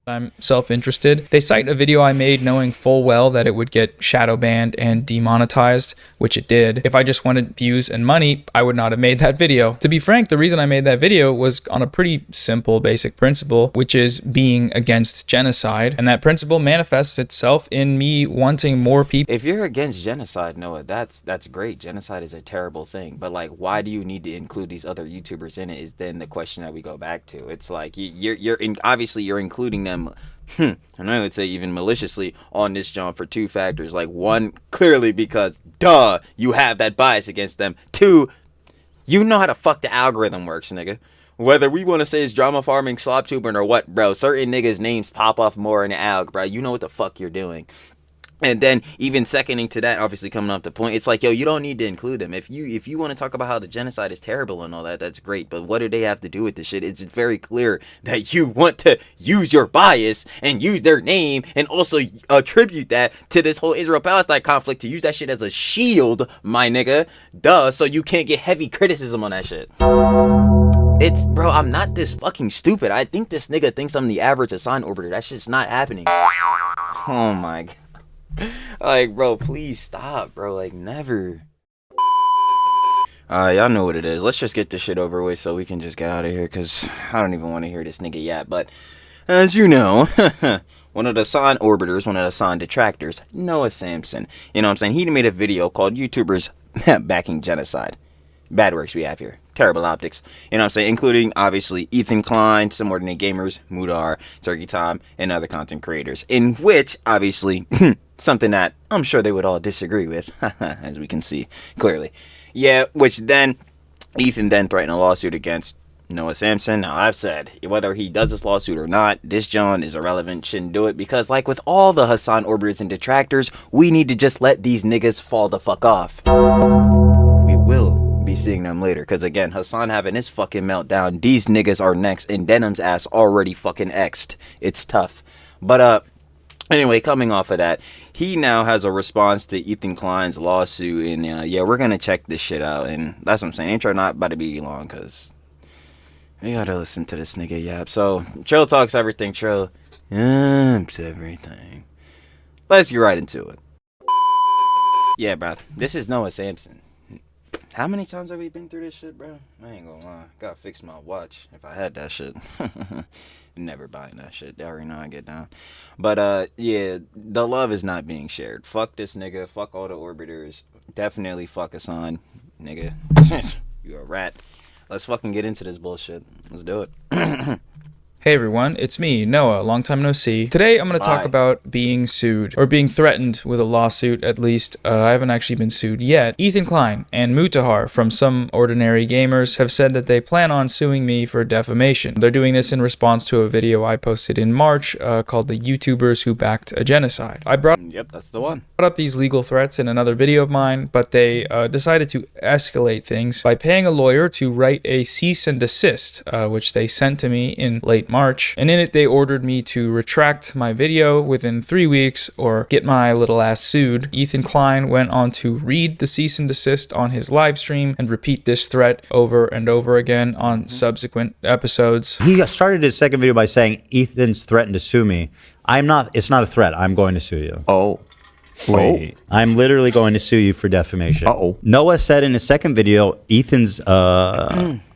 I'm self-interested. They cite a video I made knowing full well that it would get shadow banned and demonetized, which it did. If I just wanted views and money, I would not have made that video. To be frank, the reason I made that video was on a pretty simple basic principle, which is being against genocide. And that principle manifests itself in me wanting more people. If you're against genocide, Noah, that's great. Genocide is a terrible thing. But like, why do you need to include these other YouTubers in it is then the question that we go back to. It's like obviously you're including them, and I would say even maliciously on this John for two factors. Like, one, clearly because duh, you have that bias against them. Two, you know how the fuck the algorithm works, nigga. Whether we want to say it's drama farming, slop tubing, or what, bro, certain niggas' names pop off more in the alg, bro. You know what the fuck you're doing. And then even seconding to that, obviously coming up the point, it's like, yo, you don't need to include them. If you want to talk about how the genocide is terrible and all that, that's great. But what do they have to do with this shit? It's very clear that you want to use your bias and use their name and also attribute that to this whole Israel-Palestine conflict, to use that shit as a shield, my nigga. Duh, so you can't get heavy criticism on that shit. It's, bro, I'm not this fucking stupid. I think this nigga thinks I'm the average Hassan orbiter. That shit's not happening. Oh my god. Like, bro, please stop, bro. Like, never. Y'all know what it is. Let's just get this shit over with so we can just get out of here, because I don't even want to hear this nigga yet. But as you know, one of the Hassan orbiters, one of the Hassan detractors, Noah Samsen, you know what I'm saying? He made a video called YouTubers Backing Genocide. Bad works we have here. Terrible optics. You know what I'm saying? Including, obviously, Ethan Klein, Some Ordinate Gamers, Mudar, Turkey Tom, and other content creators. In which, obviously, something that I'm sure they would all disagree with, as we can see clearly. Yeah, which then, Ethan then threatened a lawsuit against Noah Samsen. Now, I've said, whether he does this lawsuit or not, this John is irrelevant, shouldn't do it, because like with all the Hassan orbiters and detractors, we need to just let these niggas fall the fuck off. We will be seeing them later, because again, Hassan having his fucking meltdown, these niggas are next, and Denim's ass already fucking X'd. It's tough. But anyway, coming off of that, he now has a response to Ethan Klein's lawsuit, and yeah, we're gonna check this shit out, and that's what I'm saying. Intro not about to be long, because we gotta listen to this nigga yap. So, Trill Talks Everything, Trill Everything. Let's get right into it. Yeah, bro, this is Noah Samsen. How many times have we been through this shit, bro? I ain't gonna lie. Gotta fix my watch if I had that shit. Never buying that shit. They already know I get down. But, yeah, the love is not being shared. Fuck this nigga. Fuck all the orbiters. Definitely fuck Hassan, nigga. You a rat. Let's fucking get into this bullshit. Let's do it. Hey everyone, it's me, Noah, long time no see. Today I'm going to talk about being sued, or being threatened with a lawsuit at least. I haven't actually been sued yet. Ethan Klein and Mutahar from Some Ordinary Gamers have said that they plan on suing me for defamation. They're doing this in response to a video I posted in March called The YouTubers Who Backed a Genocide. Yep, that's the one. Brought up these legal threats in another video of mine, but they decided to escalate things by paying a lawyer to write a cease and desist, which they sent to me in late March, and in it they ordered me to retract my video within 3 weeks or get my little ass sued. Ethan Klein went on to read the cease and desist on his live stream and repeat this threat over and over again on subsequent episodes. He started his second video by saying, Ethan's threatened to sue me. It's not a threat. I'm going to sue you. Oh. Wait. I'm literally going to sue you for defamation. Uh-oh. Noah said in his second video, Ethan's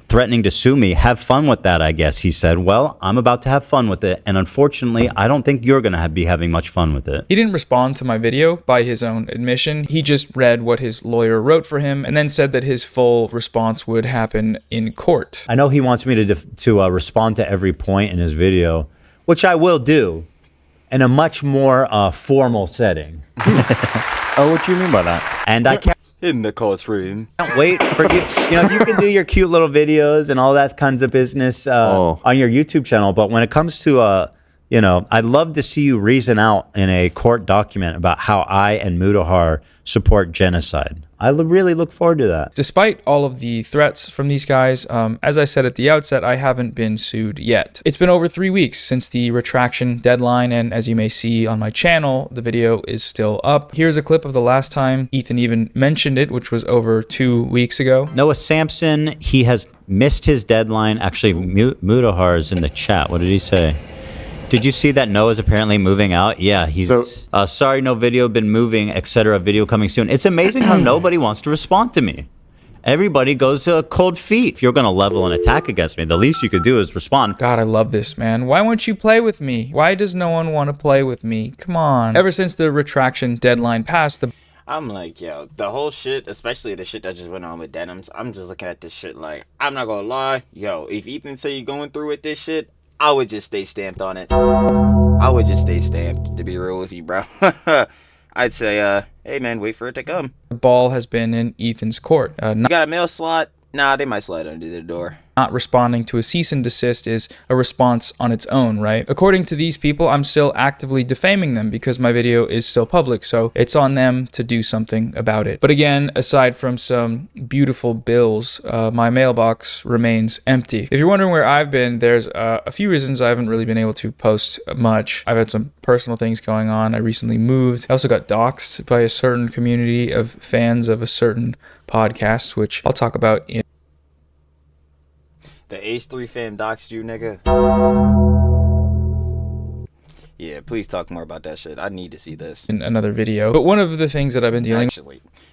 threatening to sue me. Have fun with that, I guess. He said, well, I'm about to have fun with it, and unfortunately, I don't think you're going to be having much fun with it. He didn't respond to my video by his own admission. He just read what his lawyer wrote for him and then said that his full response would happen in court. I know he wants me to respond to every point in his video, which I will do in a much more formal setting. Oh, what do you mean by that? And I can't In the courtroom. wait for you. You know, you can do your cute little videos and all that kinds of business on your YouTube channel, but when it comes to you know, I'd love to see you reason out in a court document about how I and Mutahar support genocide. I really look forward to that. Despite all of the threats from these guys, as I said at the outset, I haven't been sued yet. It's been over 3 weeks since the retraction deadline, and as you may see on my channel, the video is still up. Here's a clip of the last time Ethan even mentioned it, which was over 2 weeks ago. Noah Samsen, he has missed his deadline. Actually, Mutahar is in the chat. What did he say? Did you see that Noah's apparently moving out? Yeah, he's sorry, no video, been moving, etc. Video coming soon. It's amazing how nobody wants to respond to me. Everybody goes cold feet. If you're going to level an attack against me, the least you could do is respond. God, I love this, man. Why won't you play with me? Why does no one want to play with me? Come on. Ever since the retraction deadline passed, I'm like, yo, the whole shit, especially the shit that just went on with denims, I'm just looking at this shit like, I'm not gonna lie, yo, if Ethan say you're going through with this shit, I would just stay stamped on it. I would just stay stamped, to be real with you, bro. I'd say, hey man, wait for it to come. the ball has been in Ethan's court. You got a mail slot? Nah, they might slide under the door. Not responding to a cease and desist is a response on its own, right? According to these people, I'm still actively defaming them because my video is still public, so it's on them to do something about it. But again, aside from some beautiful bills, my mailbox remains empty. If you're wondering where I've been, there's a few reasons I haven't really been able to post much. I've had some personal things going on. I recently moved. I also got doxxed by a certain community of fans of a certain podcast, which I'll talk about in The Ace 3 fam doxed you, nigga. Yeah, please talk more about that shit. I need to see this. in another video. But one of the things that I've been dealing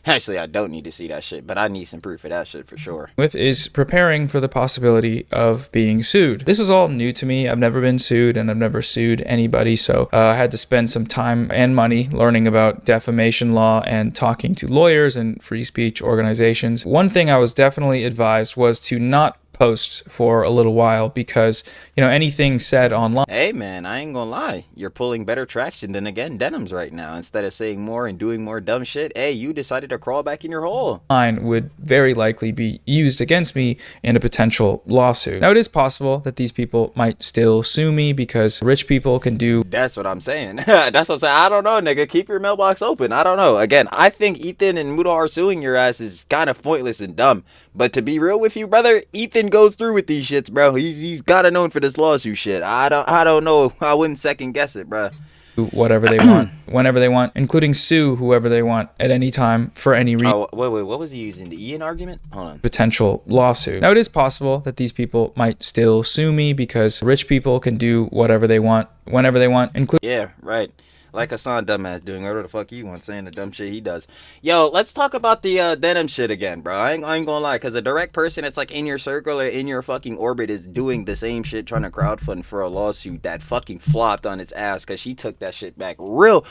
Actually, I don't need to see that shit, but I need some proof of that shit for sure. with is preparing for the possibility of being sued. This is all new to me. I've never been sued and I've never sued anybody, so I had to spend some time and money learning about defamation law and talking to lawyers and free speech organizations. One thing I was definitely advised was to not post for a little while because, you know, anything said online Hey man, I ain't gonna lie. You're pulling better traction than, again, denims right now. Instead of saying more and doing more dumb shit, hey, you decided to crawl back in your hole. would very likely be used against me in a potential lawsuit. Now, it is possible that these people might still sue me because rich people can do That's what I'm saying. That's what I'm saying. I don't know, nigga. Keep your mailbox open. I don't know. Again, I think Ethan and Mudahar suing your ass is kind of pointless and dumb. But to be real with you, brother, Ethan goes through with these shits, bro. He's gotta known for this lawsuit shit. I don't know. I wouldn't second guess it, bro. whatever they want, whenever they want, including sue whoever they want at any time for any reason. Oh, wait, what was he using? The Ian argument? Hold on. Potential lawsuit. Now, it is possible that these people might still sue me because rich people can do whatever they want, whenever they want, including Yeah, right. Like Hassan dumbass doing whatever the fuck he wants, saying the dumb shit he does. Yo, let's talk about the denim shit again, bro. I ain't gonna lie, because a direct person that's like in your circle or in your fucking orbit is doing the same shit, trying to crowdfund for a lawsuit that fucking flopped on its ass because she took that shit back real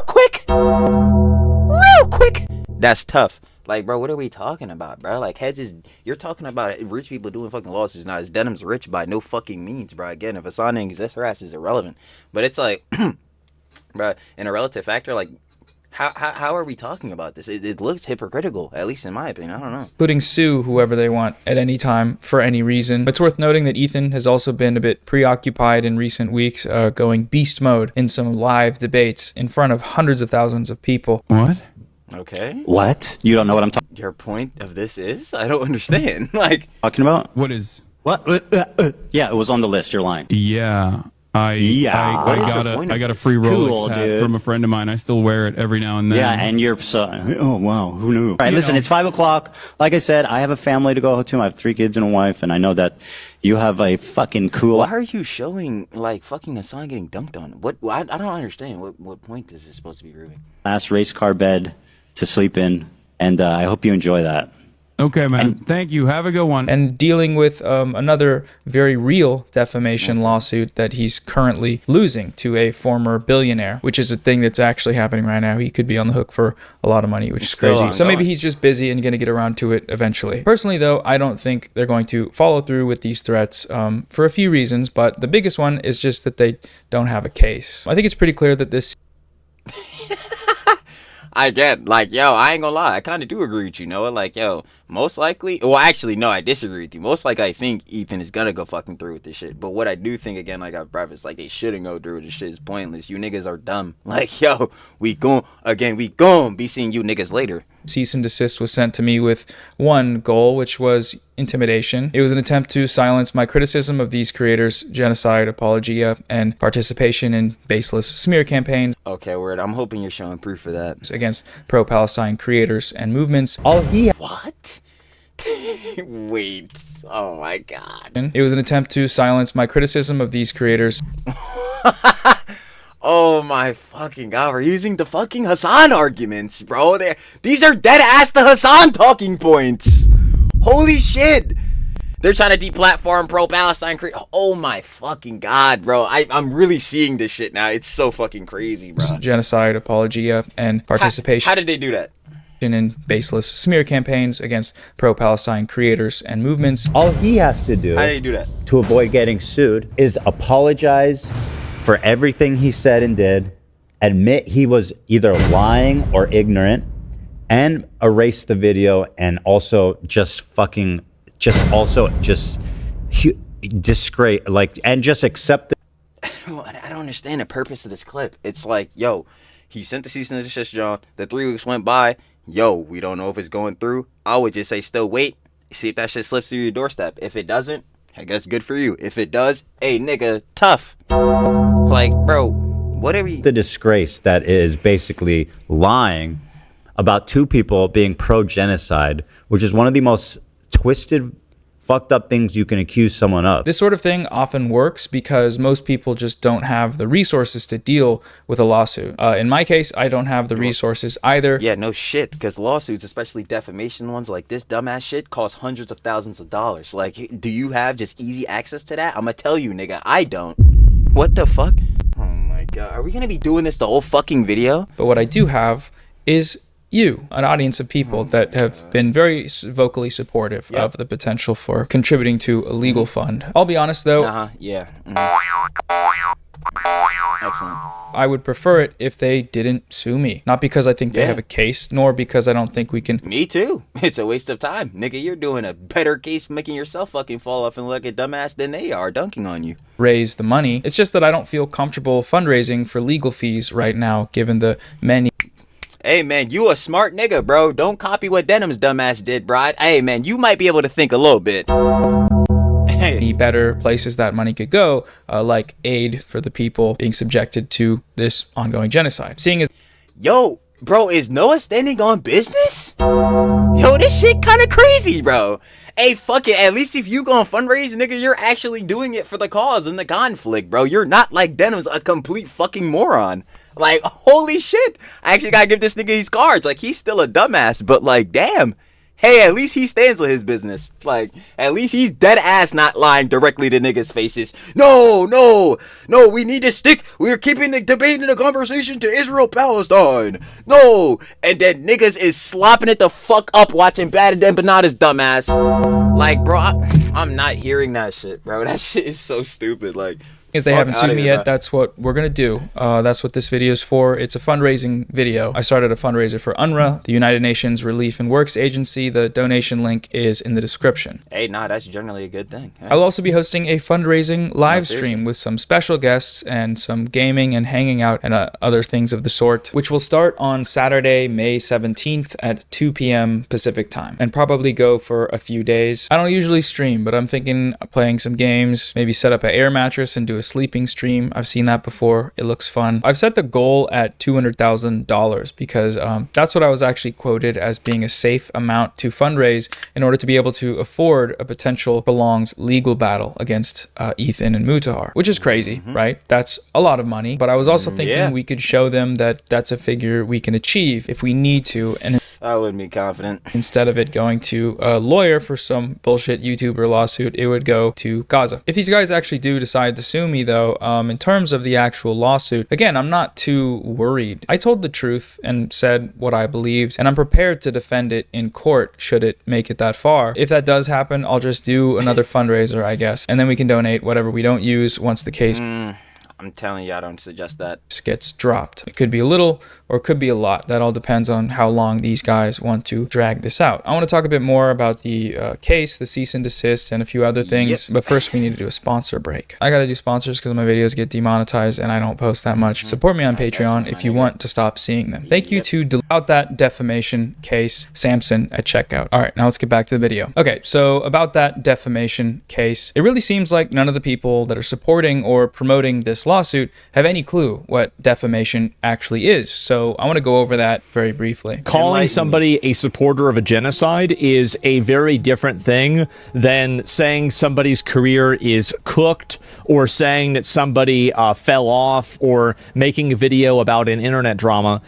quick. Real quick. That's tough. Like, bro, what are we talking about, bro? Like, you're talking about rich people doing fucking lawsuits. Now, is denim's rich by no fucking means, bro. Again, if Hassan didn't exist, her ass is irrelevant. But it's like, bro, in a relative factor, like, how are we talking about this? It looks hypocritical, at least in my opinion. I don't know. including sue whoever they want at any time for any reason. It's worth noting that Ethan has also been a bit preoccupied in recent weeks, going beast mode in some live debates in front of hundreds of thousands of people. What? Okay. What? You don't know what I'm Your point of this is? I don't understand. Like, talking about? What is? What? Yeah, it was on the list. You're lying. Yeah. I got a free Rolex Cool, hat dude. from a friend of mine. I still wear it every now and then. Yeah, and you're so, oh wow, who knew? All right, listen, it's 5 o'clock. Like I said, I have a family to go to. I have 3 kids and a wife, and I know that you have a fucking cool. why are you showing, like, fucking Hassan getting dunked on? What? I don't understand. What point is this supposed to be proving? Last race car bed to sleep in, and I hope you enjoy that. Okay, man. Thank you. Have a good one. And dealing with another very real defamation lawsuit that he's currently losing to a former billionaire, which is a thing that's actually happening right now. He could be on the hook for a lot of money, which is Still crazy. So maybe ongoing. he's just busy and going to get around to it eventually. Personally, though, I don't think they're going to follow through with these threats for a few reasons, but the biggest one is just that they don't have a case. I think it's pretty clear that this I get, like, yo, I ain't gonna lie, I kind of do agree with you, Noah. Like, yo, most likely, well, actually, no, I disagree with you. Most likely, I think Ethan is gonna go fucking through with this shit. But what I do think, again, like I prefaced, like, they shouldn't go through with this shit. Is pointless. You niggas are dumb. Like, yo, we gon' be seeing you niggas later. cease and desist was sent to me with one goal, which was intimidation. It was an attempt to silence my criticism of these creators' genocide, apologia, and participation in baseless smear campaigns Okay, word. I'm hoping you're showing proof of that. against pro-Palestine creators and movements. What? Wait. Oh my god. It was an attempt to silence my criticism of these creators' Oh my fucking god, we're using the fucking Hassan arguments, bro. These are dead ass the Hassan talking points. Holy shit. They're trying to deplatform pro-Palestine. Oh my fucking god, bro. I'm really seeing this shit now. It's so fucking crazy, bro. Genocide, apologia, and participation. How did they do that? In baseless smear campaigns against pro-Palestine creators and movements. All he has to do, how did he do that, to avoid getting sued is apologize for everything he said and did, admit he was either lying or ignorant, and erase the video, and also just disgrace, like, and just accept it. I don't understand the purpose of this clip. It's like, yo, he sent the cease and desist, John. The 3 weeks went by. Yo, we don't know if it's going through. I would just say still wait. See if that shit slips through your doorstep. If it doesn't, I guess good for you. If it does, hey, nigga, tough. Like, bro, what are we... The disgrace that is basically lying about 2 people being pro-genocide, which is one of the most twisted, fucked up things you can accuse someone of. This sort of thing often works because most people just don't have the resources to deal with a lawsuit. In my case, I don't have the resources either. Yeah, no shit, because lawsuits, especially defamation ones like this dumbass shit, cost hundreds of thousands of dollars. Like, do you have just easy access to that? I'ma tell you, nigga, I don't. What the fuck? Oh my god, are we gonna be doing this the whole fucking video? But what I do have is you, an audience of people that have been very vocally supportive of the potential for contributing to a legal fund. I'll be honest though. Yeah. Excellent. I would prefer it if they didn't sue me. Not because I think they have a case, nor because I don't think we can. Me too. It's a waste of time. Nigga, you're doing a better case making yourself fucking fall off and look like a dumbass than they are dunking on you. Raise the money. It's just that I don't feel comfortable fundraising for legal fees right now, given the many... Hey, man, you a smart nigga, bro. Don't copy what Denim's dumbass did, bro. Hey, man, you might be able to think a little bit. Hey. Better places that money could go, like aid for the people being subjected to this ongoing genocide. Seeing as... Yo, bro, is Noah standing on business? Yo, this shit kind of crazy, bro. Hey, fuck it. At least if you gonna fundraise, nigga, you're actually doing it for the cause and the conflict, bro. You're not like Denim's a complete fucking moron. Like, holy shit. I actually gotta give this nigga his cards. Like, he's still a dumbass, but like, damn. Hey, at least he stands with his business. Like, at least he's dead ass not lying directly to niggas' faces. No, we need to stick. We're keeping the debate and the conversation to Israel-Palestine. No. And then niggas is slopping it the fuck up watching Bad and Banana's dumbass. Like, bro, I'm not hearing that shit, bro. That shit is so stupid. Like... As they haven't sued me yet, that's what we're going to do. That's what this video is for. It's a fundraising video. I started a fundraiser for UNRWA, the United Nations Relief and Works Agency. The donation link is in the description. Hey, nah, that's generally a good thing. Hey. I'll also be hosting a fundraising live stream with some special guests and some gaming and hanging out and other things of the sort, which will start on Saturday, May 17th at 2 p.m. Pacific time and probably go for a few days. I don't usually stream, but I'm thinking of playing some games, maybe set up an air mattress and do a sleeping stream. I've seen that before. It looks fun. I've set the goal at $200,000 because that's what I was actually quoted as being a safe amount to fundraise in order to be able to afford a potential prolonged legal battle against Ethan and Mutahar, which is crazy, right? That's a lot of money, but I was also thinking we could show them that that's a figure we can achieve if we need to, and I wouldn't be confident. Instead of it going to a lawyer for some bullshit YouTuber lawsuit, it would go to Gaza. If these guys actually do decide to sue me, though, in terms of the actual lawsuit, again, I'm not too worried. I told the truth and said what I believed, and I'm prepared to defend it in court should it make it that far. If that does happen, I'll just do another fundraiser, I guess, and then we can donate whatever we don't use once the case... I'm telling you, I don't suggest that. Gets dropped. It could be a little or it could be a lot. That all depends on how long these guys want to drag this out. I want to talk a bit more about the case, the cease and desist, and a few other things. But first, we need to do a sponsor break. I got to do sponsors because my videos get demonetized and I don't post that much. Support me on Patreon if you want to stop seeing them. Thank you to About That Defamation case, Samsen at checkout. All right, now let's get back to the video. Okay, so about that defamation case, it really seems like none of the people that are supporting or promoting this lawsuit have any clue what defamation actually is. So I want to go over that very briefly. Calling somebody a supporter of a genocide is a very different thing than saying somebody's career is cooked, or saying that somebody fell off, or making a video about an internet drama.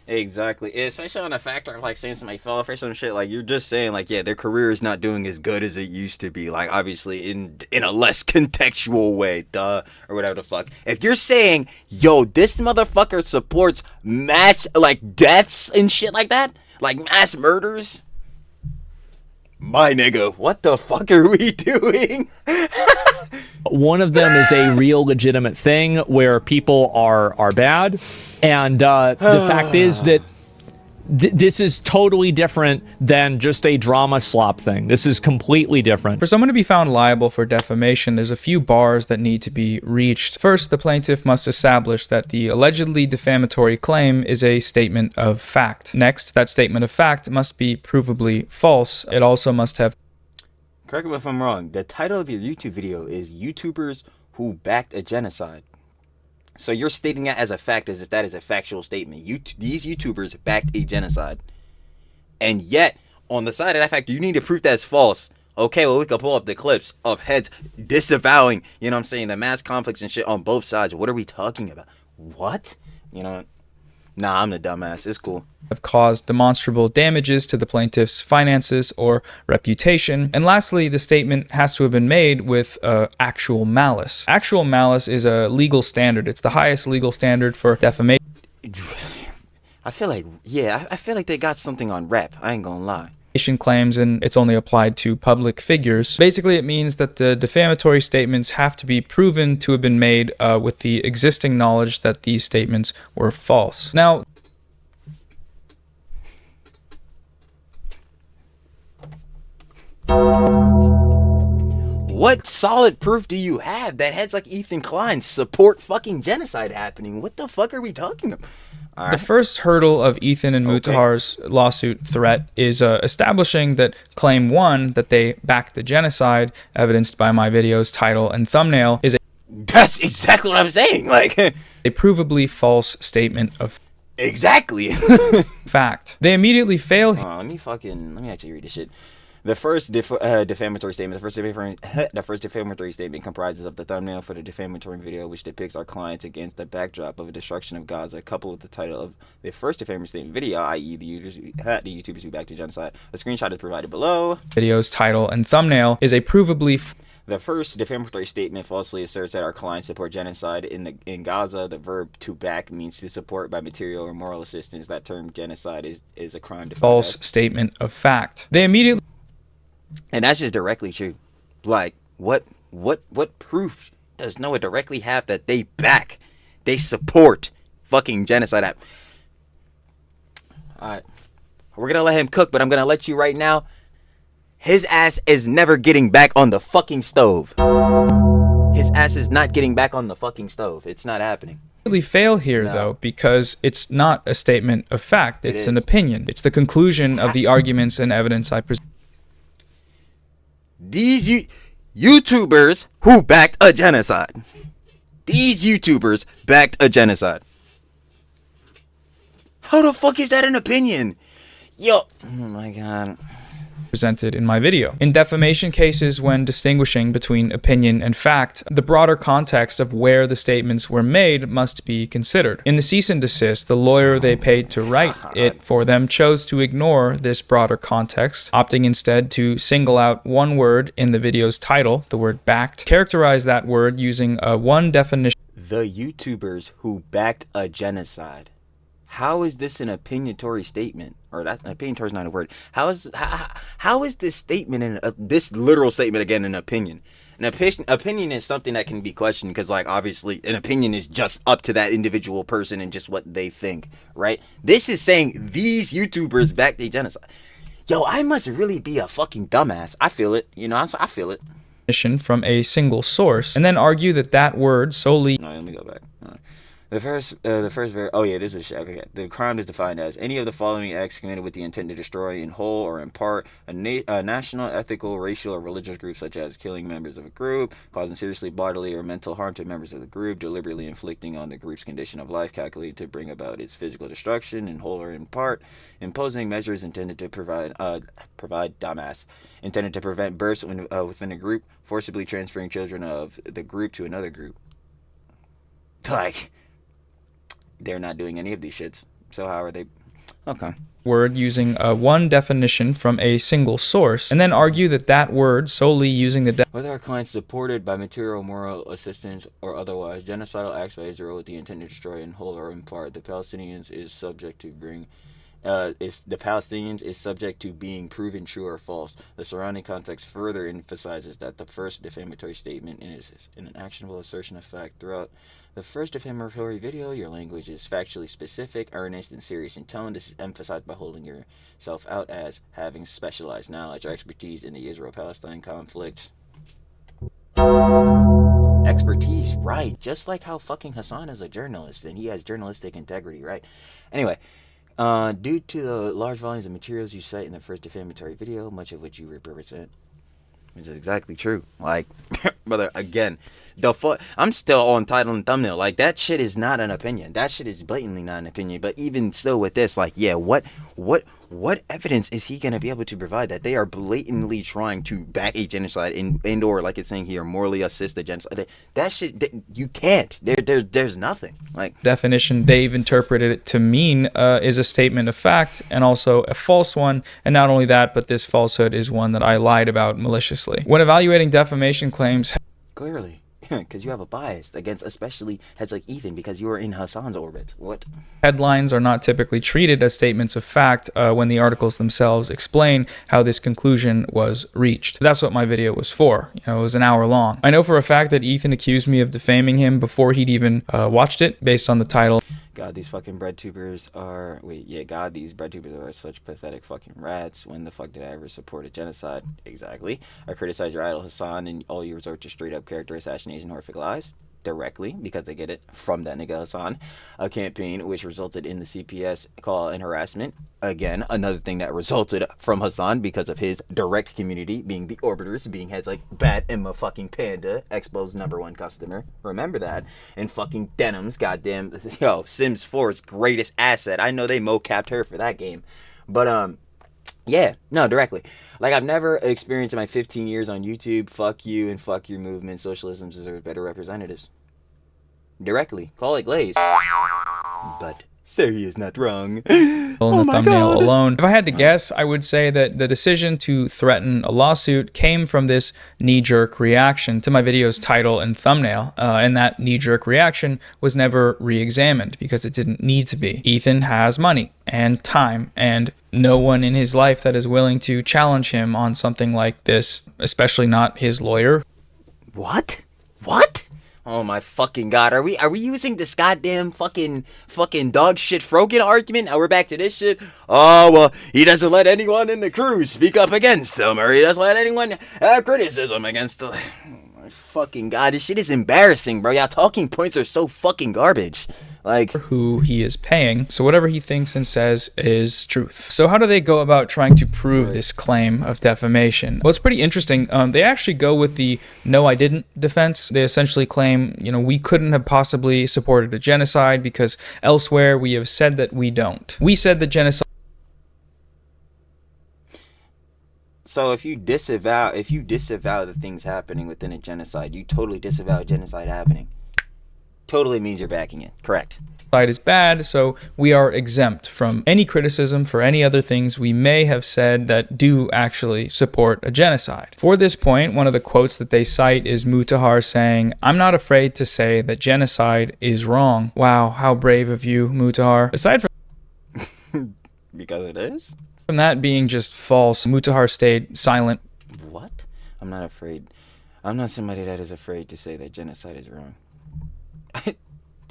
Exactly, especially on the factor of like saying somebody fell off or some shit. Like, you're just saying like, yeah, their career is not doing as good as it used to be. Like, obviously in a less contextual way, duh, or whatever the fuck. If you're saying, yo, this motherfucker supports mass like deaths and shit like that, like mass murders, my nigga, what the fuck are we doing? One of them is a real legitimate thing where people are bad, and the fact is that this is totally different than just a drama slop thing. This is completely different. For someone to be found liable for defamation, there's a few bars that need to be reached. First, the plaintiff must establish that the allegedly defamatory claim is a statement of fact. Next, that statement of fact must be provably false. It also must have... Correct me if I'm wrong. The title of your YouTube video is YouTubers Who Backed a Genocide. So you're stating that as a fact, as if that is a factual statement. These YouTubers backed a genocide. And yet, on the side of that fact, you need to prove that's false. Okay, well, we could pull up the clips of heads disavowing, you know what I'm saying, the mass conflicts and shit on both sides. What are we talking about? What? You know, nah, I'm the dumbass. It's cool. Have caused demonstrable damages to the plaintiff's finances or reputation. And lastly, the statement has to have been made with actual malice. Actual malice is a legal standard. It's the highest legal standard for defamation. I feel like, yeah, I feel like they got something on rep. I ain't gonna lie. Claims, and it's only applied to public figures. Basically, it means that the defamatory statements have to be proven to have been made with the existing knowledge that these statements were false. Now, what solid proof do you have that heads like Ethan Klein support fucking genocide happening? What the fuck are we talking about? The first hurdle of Ethan and Mutahar's lawsuit threat is establishing that claim 1, that they backed the genocide, evidenced by my video's title and thumbnail, is a... That's exactly what I'm saying. Like, a provably false statement of... Exactly. fact. They immediately fail... let me actually read this shit. The first defamatory statement. The first defamatory statement comprises of the thumbnail for the defamatory video, which depicts our clients against the backdrop of a destruction of Gaza, coupled with the title of the first defamatory statement video, i.e., the YouTubers who backed the genocide. A screenshot is provided below. Video's title and thumbnail is a provably... The first defamatory statement falsely asserts that our clients support genocide in Gaza. The verb to back means to support by material or moral assistance. That term genocide is a crime. False statement of fact. They immediately... And that's just directly true. Like, what proof does Noah directly have that they support fucking genocide? Alright. We're gonna let him cook, but I'm gonna let you right now. His ass is never getting back on the fucking stove. His ass is not getting back on the fucking stove. It's not happening. Really fail here, though, because it's not a statement of fact. It's an opinion. It's the conclusion of the arguments and evidence I present. These YouTubers who backed a genocide. These YouTubers backed a genocide. How the fuck is that an opinion? Yo, oh my god. Presented in my video. In defamation cases, when distinguishing between opinion and fact, the broader context of where the statements were made must be considered. In the cease and desist, the lawyer they paid to write it for them chose to ignore this broader context, opting instead to single out one word in the video's title, the word backed, characterize that word using one definition. The YouTubers who backed a genocide. How is this an opinionatory statement? Or that opinionatory is not a word. How is this statement this literal statement again an opinion? An opinion is something that can be questioned because, like, obviously an opinion is just up to that individual person and just what they think, right? This is saying these YouTubers backed a genocide. Yo, I must really be a fucking dumbass. I feel it. You know, I feel it. From a single source, and then argue that that word solely... No, let me go back. This is okay. The crime is defined as any of the following acts committed with the intent to destroy in whole or in part a national, ethical, racial, or religious group, such as killing members of a group, causing seriously bodily or mental harm to members of the group, deliberately inflicting on the group's condition of life calculated to bring about its physical destruction in whole or in part, imposing measures intended to intended to prevent births within a group, forcibly transferring children of the group to another group. Like, they're not doing any of these shits. So how are they? Okay. Word using one definition from a single source, and then argue that that word solely using the whether our clients supported by material, moral assistance, or otherwise, genocidal acts by Israel with the intent to destroy in whole or in part the Palestinians is subject to being proven true or false. The surrounding context further emphasizes that the first defamatory statement is an actionable assertion of fact. Throughout the first defamatory video, your language is factually specific, earnest, and serious in tone. This is emphasized by holding yourself out as having specialized knowledge or expertise in the Israel-Palestine conflict. Expertise, right? Just like how fucking Hassan is a journalist and he has journalistic integrity, right? Anyway, due to the large volumes of materials you cite in the first defamatory video, much of which you represent, which is exactly true. Like, brother, again, I'm still on title and thumbnail. Like, that shit is not an opinion. That shit is blatantly not an opinion. But even still with this, like, yeah, what evidence is he going to be able to provide that they are blatantly trying to back a genocide and or, like it's saying here, morally assist the genocide? That shit, you can't. There's nothing. Like, definition they've interpreted it to mean is a statement of fact and also a false one. And not only that, but this falsehood is one that I lied about maliciously. When evaluating defamation claims, clearly, because you have a bias against especially heads like Ethan because you are in Hassan's orbit. What? Headlines are not typically treated as statements of fact when the articles themselves explain how this conclusion was reached. That's what my video was for. It was an hour long. I know for a fact that Ethan accused me of defaming him before he'd even watched it based on the title. God, these fucking bread tubers are... God, these bread tubers are such pathetic fucking rats. When the fuck did I ever support a genocide? Exactly. I criticize your idol Hassan and all you resort to straight up character assassination, horrific lies. Directly, because they get it from that nigga Hassan. A campaign which resulted in the CPS call and harassment. Again, another thing that resulted from Hassan because of his direct community being the orbiters, being heads like Bat Emma fucking Panda, Expo's #1 customer. Remember that. And fucking Denims, goddamn, Sims 4's greatest asset. I know they mo-capped her for that game. But, yeah, no, directly. Like, I've never experienced in my 15 years on YouTube, fuck you and fuck your movement. Socialism deserves better representatives. Directly. Call it Glaze. But so he is not wrong. In the thumbnail alone. If I had to guess, I would say that the decision to threaten a lawsuit came from this knee-jerk reaction to my video's title and thumbnail, and that knee-jerk reaction was never re-examined because it didn't need to be. Ethan has money and time and no one in his life that is willing to challenge him on something like this, especially not his lawyer. What? Oh my fucking god, are we using this goddamn fucking dog shit Frogan argument? Now we're back to this shit. Oh, well, he doesn't let anyone in the crew speak up against him, or he doesn't let anyone have criticism against him. Oh my fucking god, this shit is embarrassing, bro. Y'all talking points are so fucking garbage. Like, who he is paying, so whatever he thinks and says is truth. So how do they go about trying to prove this claim of defamation? Well, it's pretty interesting. They actually go with the no I didn't defense. They essentially claim, we couldn't have possibly supported a genocide because elsewhere we have said that we don't. We said that genocide... So if you disavow the things happening within a genocide, you totally disavow a genocide happening. Totally means you're backing it. Correct. Is bad, so we are exempt from any criticism for any other things we may have said that do actually support a genocide. For this point, one of the quotes that they cite is Mutahar saying, "I'm not afraid to say that genocide is wrong." Wow, how brave of you, Mutahar. Aside from because it is? From that being just false, Mutahar stayed silent. What? I'm not afraid. I'm not somebody that is afraid to say that genocide is wrong.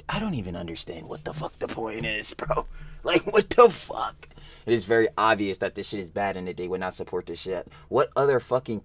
I don't even understand what the fuck the point is, bro. Like, what the fuck? It is very obvious that this shit is bad and that they would not support this shit. What other fucking...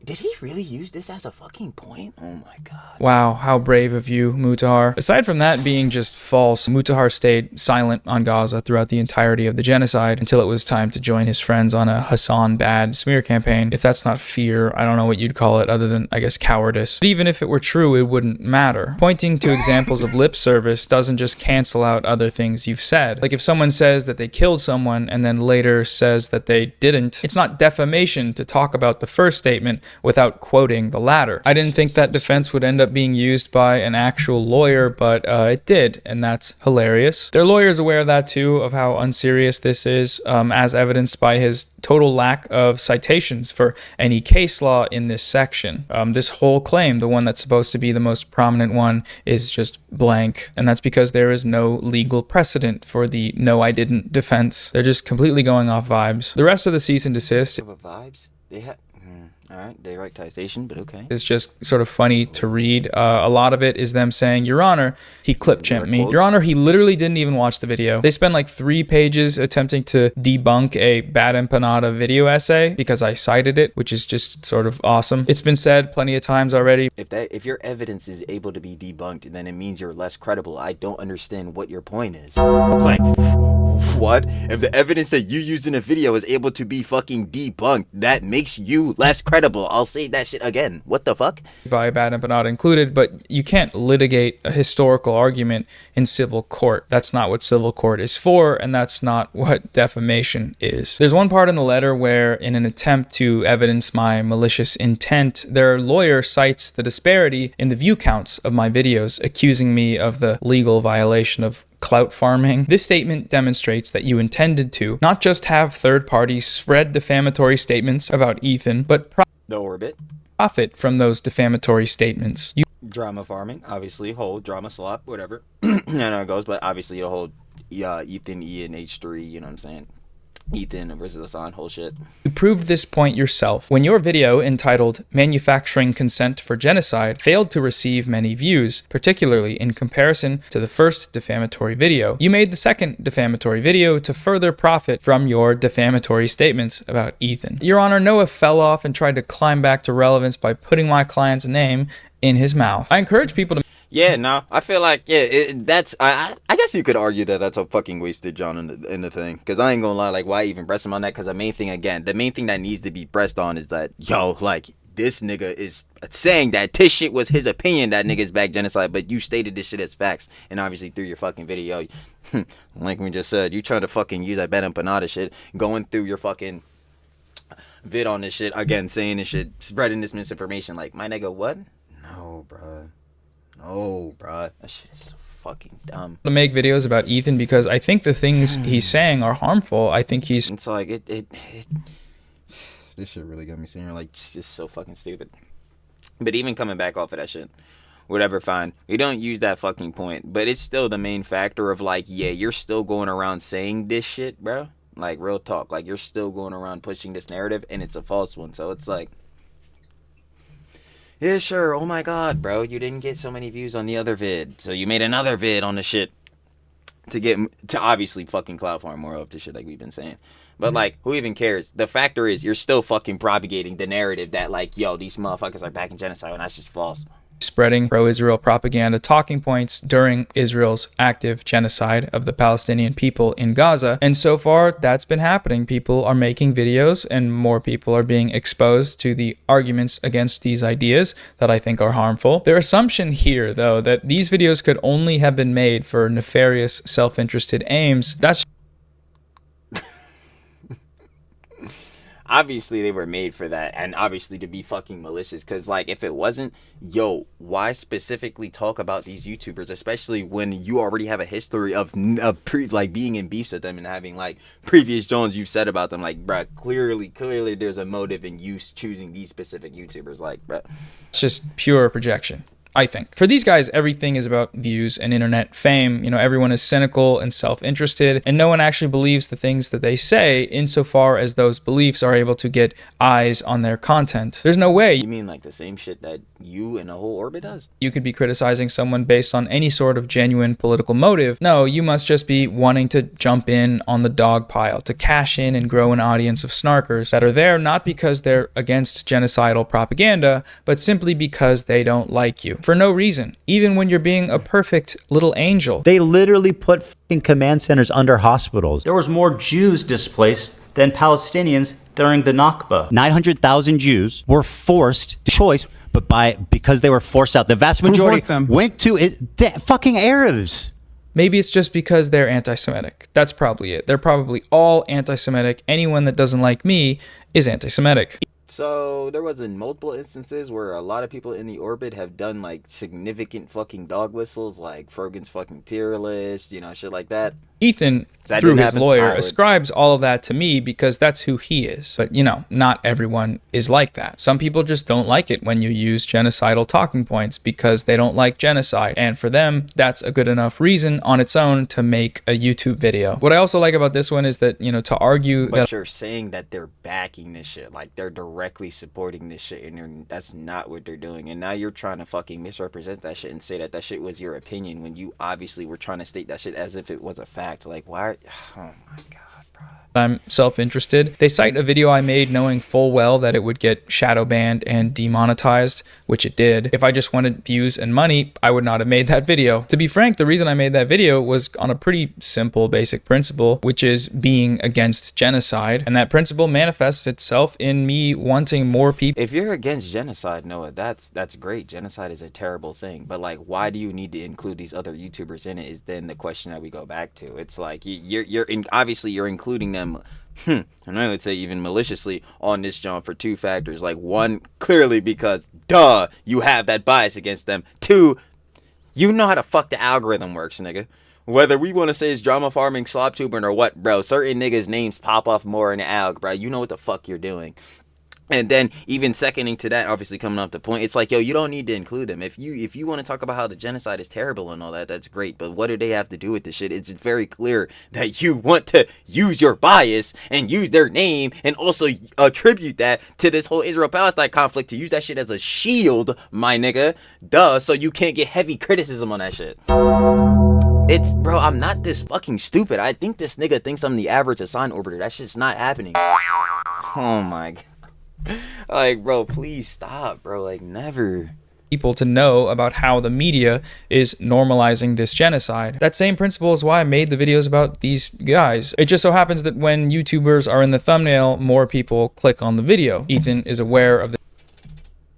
Did he really use this as a fucking point? Oh my god. Wow, how brave of you, Mutahar. Aside from that being just false, Mutahar stayed silent on Gaza throughout the entirety of the genocide until it was time to join his friends on a Hassan bad smear campaign. If that's not fear, I don't know what you'd call it other than, I guess, cowardice. But even if it were true, it wouldn't matter. Pointing to examples of lip service doesn't just cancel out other things you've said. Like if someone says that they killed someone and then later says that they didn't, it's not defamation to talk about the first statement without quoting the latter. I didn't think that defense would end up being used by an actual lawyer, but it did, and that's hilarious. Their lawyer is aware of that too, of how unserious this is, as evidenced by his total lack of citations for any case law in this section. This whole claim, the one that's supposed to be the most prominent one, is just blank, and that's because there is no legal precedent for the no I didn't defense. They're just completely going off vibes. The rest of the cease and desist Vibes? They had... Alright, direct citation, but okay. It's just sort of funny to read. A lot of it is them saying, Your Honor, he clip champed me. Your Honor, he literally didn't even watch the video. They spend like 3 pages attempting to debunk a bad empanada video essay because I cited it, which is just sort of awesome. It's been said plenty of times already. If your evidence is able to be debunked, then it means you're less credible. I don't understand what your point is. Like, what? If the evidence that you used in a video is able to be fucking debunked, that makes you less credible. I'll say that shit again. What the fuck? By bad empanada included, but you can't litigate a historical argument in civil court. That's not what civil court is for, and that's not what defamation is. There's one part in the letter where, in an attempt to evidence my malicious intent, their lawyer cites the disparity in the view counts of my videos, accusing me of the legal violation of clout farming. This statement demonstrates that you intended to not just have third parties spread defamatory statements about Ethan, but the orbit. Profit from those defamatory statements. Drama farming, obviously, whole drama slop, whatever. I know how it goes, but obviously the whole Ethan, E, and H3, you know what I'm saying? Ethan versus Hassan, whole shit. You proved this point yourself when your video entitled Manufacturing Consent for Genocide failed to receive many views, particularly in comparison to the first defamatory video. You made the second defamatory video to further profit from your defamatory statements about Ethan. Your Honor, Noah fell off and tried to climb back to relevance by putting my client's name in his mouth. I encourage people to... Yeah, no, I feel like, yeah, that's, I guess you could argue that that's a fucking wasted John in the thing. Because I ain't gonna lie, like, why even press him on that? Because the main thing that needs to be pressed on is that, yo, like, this nigga is saying that this shit was his opinion that niggas back genocide, but you stated this shit as facts. And obviously through your fucking video, like we just said, you trying to fucking use that bad empanada shit, going through your fucking vid on this shit, again, saying this shit, spreading this misinformation. Like, my nigga, what? No, bruh. No, bruh. That shit is so fucking dumb. To make videos about Ethan because I think the things he's saying are harmful. I think he's... It's like, this shit really got me sitting here like, just so fucking stupid. But even coming back off of that shit, whatever, fine. We don't use that fucking point. But it's still the main factor of like, yeah, you're still going around saying this shit, bro. Like, real talk. Like, you're still going around pushing this narrative and it's a false one. So it's like... Yeah, sure. Oh my god, bro. You didn't get so many views on the other vid. So you made another vid on the shit to obviously fucking cloud farm more of the shit like we've been saying. But like, who even cares? The factor is you're still fucking propagating the narrative that like, yo, these motherfuckers are back in genocide and that's just false. Spreading pro-Israel propaganda talking points during Israel's active genocide of the Palestinian people in Gaza. And so far, that's been happening. People are making videos and more people are being exposed to the arguments against these ideas that I think are harmful. Their assumption here, though, that these videos could only have been made for nefarious, self-interested aims, that's... Obviously, they were made for that, and obviously to be fucking malicious, because, like, if it wasn't, yo, why specifically talk about these YouTubers, especially when you already have a history of being in beefs with them and having, like, previous Jones you've said about them, like, bruh, clearly there's a motive in you choosing these specific YouTubers, like, bruh. It's just pure projection. I think. For these guys, everything is about views and internet fame. You know, everyone is cynical and self-interested, and no one actually believes the things that they say insofar as those beliefs are able to get eyes on their content. There's no way. You mean like the same shit that you and the whole orbit does. You could be criticizing someone based on any sort of genuine political motive. No, you must just be wanting to jump in on the dog pile, to cash in and grow an audience of snarkers that are there not because they're against genocidal propaganda, but simply because they don't like you. For no reason, even when you're being a perfect little angel. They literally put fucking command centers under hospitals. There was more Jews displaced than Palestinians during the Nakba. 900,000 Jews were forced to choice, but because they were forced out. The vast majority went to fucking Arabs. Maybe it's just because they're anti-Semitic. That's probably it. They're probably all anti-Semitic. Anyone that doesn't like me is anti-Semitic. So there was in multiple instances where a lot of people in the orbit have done like significant fucking dog whistles, like Frogan's fucking tier list, you know, shit like that. Ethan, through his lawyer, ascribes all of that to me because that's who he is. But, you know, not everyone is like that. Some people just don't like it when you use genocidal talking points because they don't like genocide. And for them, that's a good enough reason on its own to make a YouTube video. What I also like about this one is that, you know, to argue but that you're saying that they're backing this shit, like they're directly supporting this shit, and that's not what they're doing. And now you're trying to fucking misrepresent that shit and say that that shit was your opinion when you obviously were trying to state that shit as if it was a fact. Like, why? Oh my god, bro. I'm self-interested. They cite a video I made knowing full well that it would get shadow banned and demonetized, which it did. If I just wanted views and money, I would not have made that video. To be frank, the reason I made that video was on a pretty simple basic principle, which is being against genocide. And that principle manifests itself in me wanting more people. If you're against genocide, Noah, that's great. Genocide is a terrible thing. But like, why do you need to include these other YouTubers in it is then the question that we go back to. It's like obviously you're including them, and I would say even maliciously on this John for two factors. Like, one, clearly because you have that bias against them. Two, you know how the fuck the algorithm works, nigga. Whether we want to say it's drama farming, slop tubing, or what, bro, certain niggas' names pop off more in the alg, bro. You know what the fuck you're doing. And then even seconding to that, obviously coming up to point, it's like, yo, you don't need to include them. If you want to talk about how the genocide is terrible and all that, that's great. But what do they have to do with this shit? It's very clear that you want to use your bias and use their name and also attribute that to this whole Israel-Palestine conflict, to use that shit as a shield, my nigga. So you can't get heavy criticism on that shit. It's, bro, I'm not this fucking stupid. I think this nigga thinks I'm the average assigned orbiter. That shit's not happening. Oh my god. Like, bro, please stop, bro. Like, never. People to know about how the media is normalizing this genocide. That same principle is why I made the videos about these guys. It just so happens that when YouTubers are in the thumbnail, more people click on the video. Ethan is aware of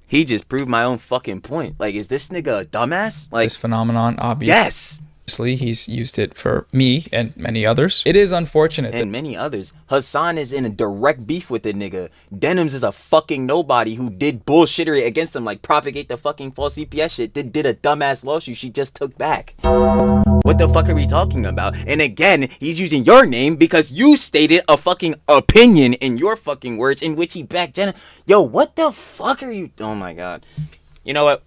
He just proved my own fucking point. Like, is this nigga a dumbass? Like, this phenomenon, obviously. Yes. He's used it for me and many others. It is unfortunate. And many others. Hassan is in a direct beef with the nigga. Denims is a fucking nobody who did bullshittery against him, like propagate the fucking false CPS shit. Did a dumbass lawsuit she just took back. What the fuck are we talking about? And again, he's using your name because you stated a fucking opinion in your fucking words in which he backed Jenna. Yo, what the fuck are you? Oh my god. You know what?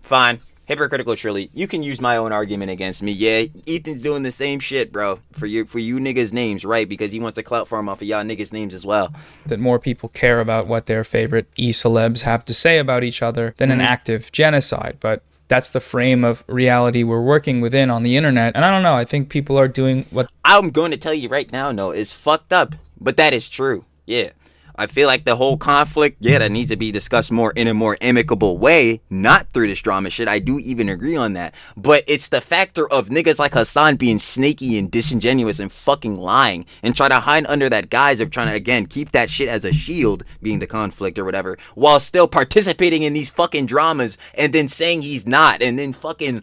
Fine. Hypocritical Trilly, you can use my own argument against me. Yeah, Ethan's doing the same shit, bro. For you niggas' names, right? Because he wants to clout farm off of y'all niggas' names as well. That more people care about what their favorite e-celebs have to say about each other than an active genocide. But that's the frame of reality we're working within on the internet. And I don't know, I think people are doing what... I'm going to tell you right now, no, it's fucked up. But that is true. Yeah. I feel like the whole conflict, that needs to be discussed more in a more amicable way, not through this drama shit. I do even agree on that. But it's the factor of niggas like Hassan being snaky and disingenuous and fucking lying and try to hide under that guise of trying to, again, keep that shit as a shield, being the conflict or whatever, while still participating in these fucking dramas and then saying he's not, and then fucking...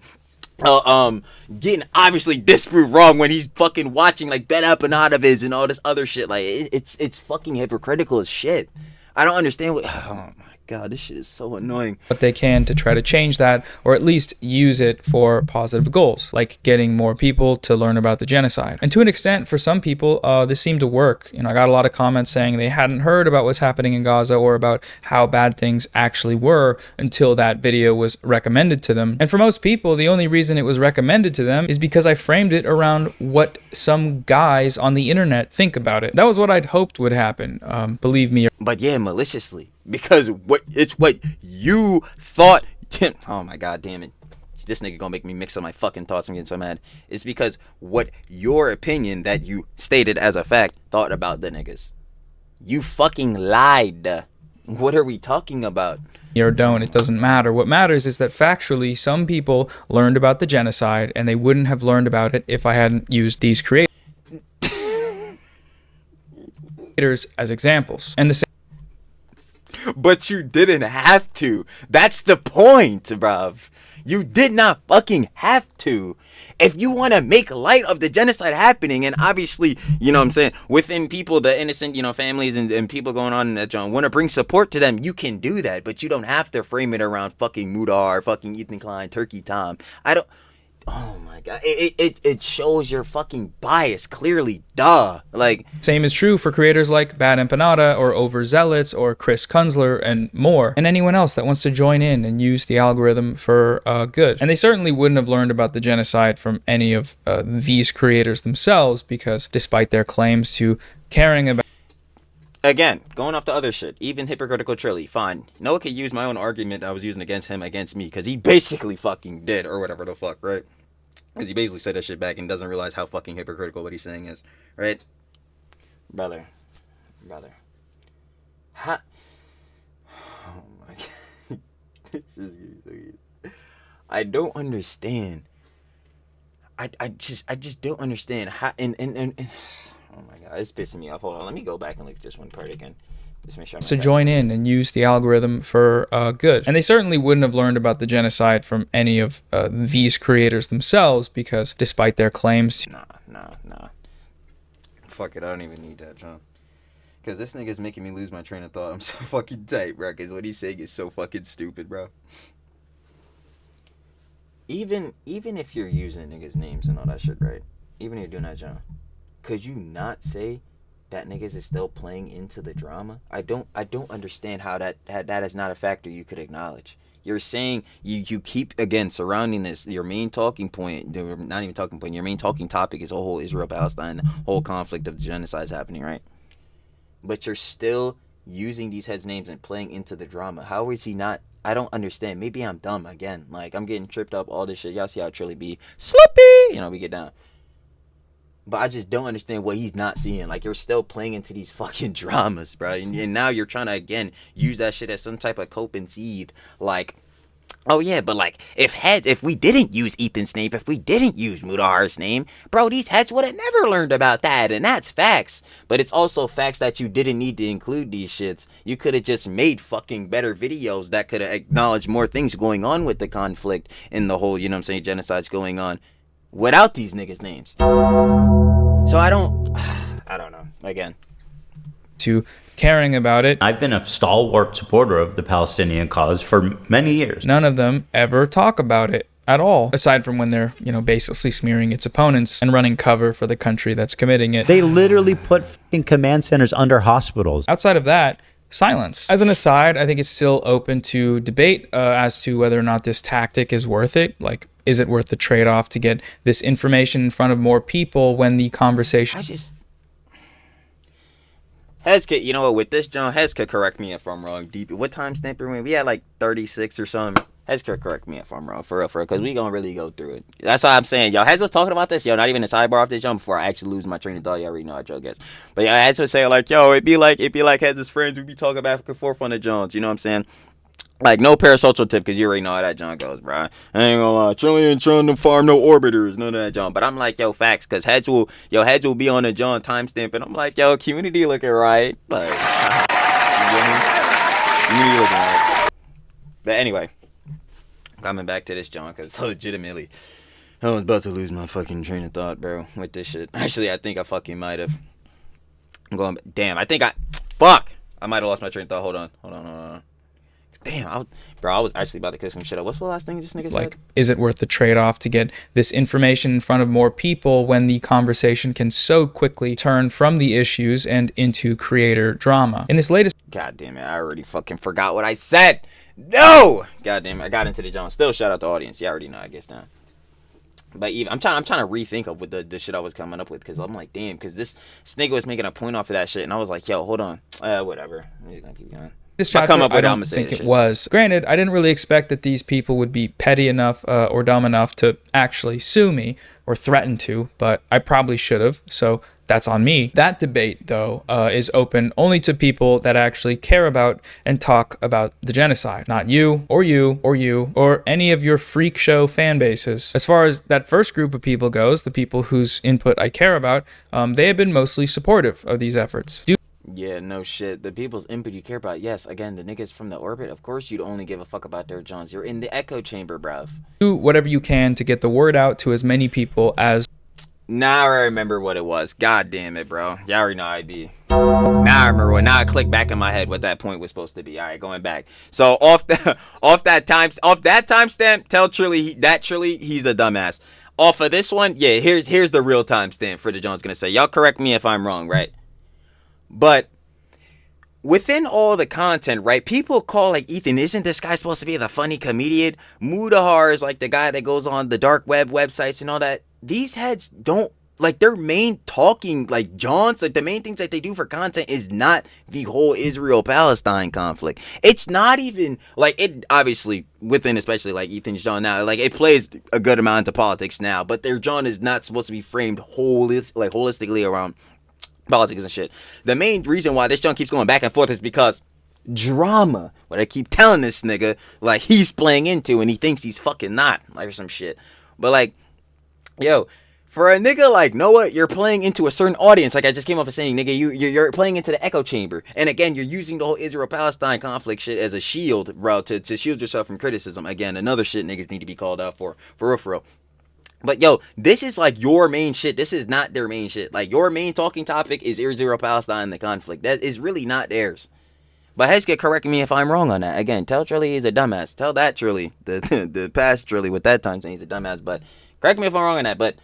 getting obviously disproved wrong when he's fucking watching like Ben Appanatovic and all this other shit. Like, it's fucking hypocritical as shit. I don't understand what... Oh my god, this shit is so annoying. What they can to try to change that, or at least use it for positive goals, like getting more people to learn about the genocide. And to an extent, for some people, this seemed to work. You know, I got a lot of comments saying they hadn't heard about what's happening in Gaza or about how bad things actually were until that video was recommended to them. And for most people, the only reason it was recommended to them is because I framed it around what some guys on the internet think about it. That was what I'd hoped would happen, believe me. But yeah, maliciously. Because it's what you thought Oh my god, damn it. This nigga gonna make me mix up my fucking thoughts. I'm getting so mad. It's because what your opinion that you stated as a fact thought about the niggas. You fucking lied. What are we talking about? Or don't, it doesn't matter. What matters is that factually, some people learned about the genocide, and they wouldn't have learned about it if I hadn't used these creators as examples. And the same. But you didn't have to. That's the point, bruv. You did not fucking have to. If you want to make light of the genocide happening, and obviously, you know what I'm saying, within people, the innocent, you know, families and people going on in that John want to bring support to them, you can do that. But you don't have to frame it around fucking Mudar, fucking Ethan Klein, Turkey Tom. Oh my god. It shows your fucking bias clearly. Duh. Like, same is true for creators like Bad Empanada or Overzealots or Chris Kunzler and more, and anyone else that wants to join in and use the algorithm for good. And they certainly wouldn't have learned about the genocide from any of these creators themselves, because despite their claims to caring about. Again, going off the other shit, even hypocritical Trilly, fine. Noah could use my own argument I was using against him against me, because he basically fucking did, or whatever the fuck, right? Because he basically said that shit back and doesn't realize how fucking hypocritical what he's saying is, right? Brother. Oh my god. This is getting so easy. I don't understand. I just don't understand how, and oh my god, it's pissing me off. Hold on, let me go back and look at this one part again. Just make sure To join in and use the algorithm for good. And they certainly wouldn't have learned about the genocide from any of these creators themselves, because despite their claims to. Nah. Fuck it, I don't even need that, John. Because this nigga's making me lose my train of thought. I'm so fucking tight, bro, because what he's saying is so fucking stupid, bro. Even if you're using niggas' names and all that shit, right? Even if you're doing that, John, could you not say that niggas is still playing into the drama? I don't understand how that is not a factor you could acknowledge. You're saying you keep, again, surrounding this, your main talking point, not even talking point, your main talking topic is the whole Israel-Palestine, whole conflict of the genocides happening, right? But you're still using these heads' names and playing into the drama. How is he not? I don't understand. Maybe I'm dumb again. Like, I'm getting tripped up, all this shit. Y'all see how Trilly be slippy, you know, we get down. But I just don't understand what he's not seeing. Like, you're still playing into these fucking dramas, bro. And now you're trying to, again, use that shit as some type of cope and seethe. Like, oh yeah, but like, if we didn't use Ethan's name, if we didn't use Mudahar's name, bro, these heads would have never learned about that. And that's facts. But it's also facts that you didn't need to include these shits. You could have just made fucking better videos that could have acknowledged more things going on with the conflict and the whole, you know what I'm saying, genocides going on without these niggas' names. So I don't know. Again, to caring about it. I've been a stalwart supporter of the Palestinian cause for many years. None of them ever talk about it at all, aside from when they're, you know, basically smearing its opponents and running cover for the country that's committing it. They literally put fucking command centers under hospitals. Outside of that, silence. As an aside, I think it's still open to debate as to whether or not this tactic is worth it. Like, is it worth the trade-off to get this information in front of more people when the conversation... Hez could, you know what, with this, John, Hez could correct me if I'm wrong. Deep, what time stamp are we? We had like 36 or something. Hez could correct me if I'm wrong, for real, because we gonna really go through it. That's why I'm saying, yo, Hez was talking about this, yo, not even a sidebar off this, John, before I actually lose my train of thought. You already know how Joe gets. But yeah, Hez was saying, like, yo, it'd be like Hez's friends, we'd be talking back and forth on the Jones, you know what I'm saying? Like, no parasocial tip, because you already know how that John goes, bro. I ain't gonna lie. Trilly ain't trying to farm no orbiters, none of that John. But I'm like, yo, facts, because heads will be on a John timestamp, and I'm like, yo, community looking right. Like, community looking right. But anyway, coming back to this John, because legitimately, I was about to lose my fucking train of thought, bro, with this shit. Actually, I think I fucking might have. I'm going, damn, I might have lost my train of thought. Hold on. Damn, I was actually about to kick some shit up. What's the last thing this nigga said? Like, is it worth the trade-off to get this information in front of more people when the conversation can so quickly turn from the issues and into creator drama? In this latest... God damn it, I already fucking forgot what I said. No! God damn it, I got into the John. Still, shout out to the audience. You already know, I guess, now. But even I'm trying to rethink of what the shit I was coming up with, because I'm like, damn, because this nigga was making a point off of that shit, and I was like, yo, hold on. Whatever. I'm just gonna keep going. This chapter, I don't think it was. Granted, I didn't really expect that these people would be petty enough or dumb enough to actually sue me or threaten to, but I probably should have, so that's on me. That debate, though, is open only to people that actually care about and talk about the genocide. Not you, or you, or you, or any of your freak show fan bases. As far as that first group of people goes, the people whose input I care about, they have been mostly supportive of these efforts. Yeah, no shit. The people's input you care about. Yes, again, the niggas from the orbit, of course you'd only give a fuck about their Johns. You're in the echo chamber, bruv. Do whatever you can to get the word out to as many people as... Now I remember what it was. God damn it, bro. Y'all already know I'd be. Now I remember what. Now I click back in my head what that point was supposed to be. All right, going back. So off that timestamp, tell Trilly he's a dumbass. Off of this one, yeah, here's the real timestamp for the Jones gonna say. Y'all correct me if I'm wrong, right? But within all the content, right, people call like Ethan, isn't this guy supposed to be the funny comedian? Mudahar is like the guy that goes on the dark web websites and all that. These heads don't, like, their main talking, like, Johns, like, the main things that they do for content is not the whole Israel-Palestine conflict. It's not even, like, it obviously, within especially, like, Ethan's John now, like, it plays a good amount into politics now, but their John is not supposed to be framed holistically around politics and shit. The main reason why this John keeps going back and forth is because drama, what I keep telling this nigga, like, he's playing into and he thinks he's fucking not, like, or some shit. But, like, yo, for a nigga like Noah, you're playing into a certain audience. Like I just came off of saying, nigga, you're playing into the echo chamber. And again, you're using the whole Israel-Palestine conflict shit as a shield, bro, to shield yourself from criticism. Again, another shit niggas need to be called out for real. But yo, this is like your main shit. This is not their main shit. Like your main talking topic is Israel-Palestine and the conflict. That is really not theirs. But Heska, correct me if I'm wrong on that. Again, tell Trilly he's a dumbass. Tell that Trilly, the past Trilly with that time saying he's a dumbass. But correct me if I'm wrong on that. But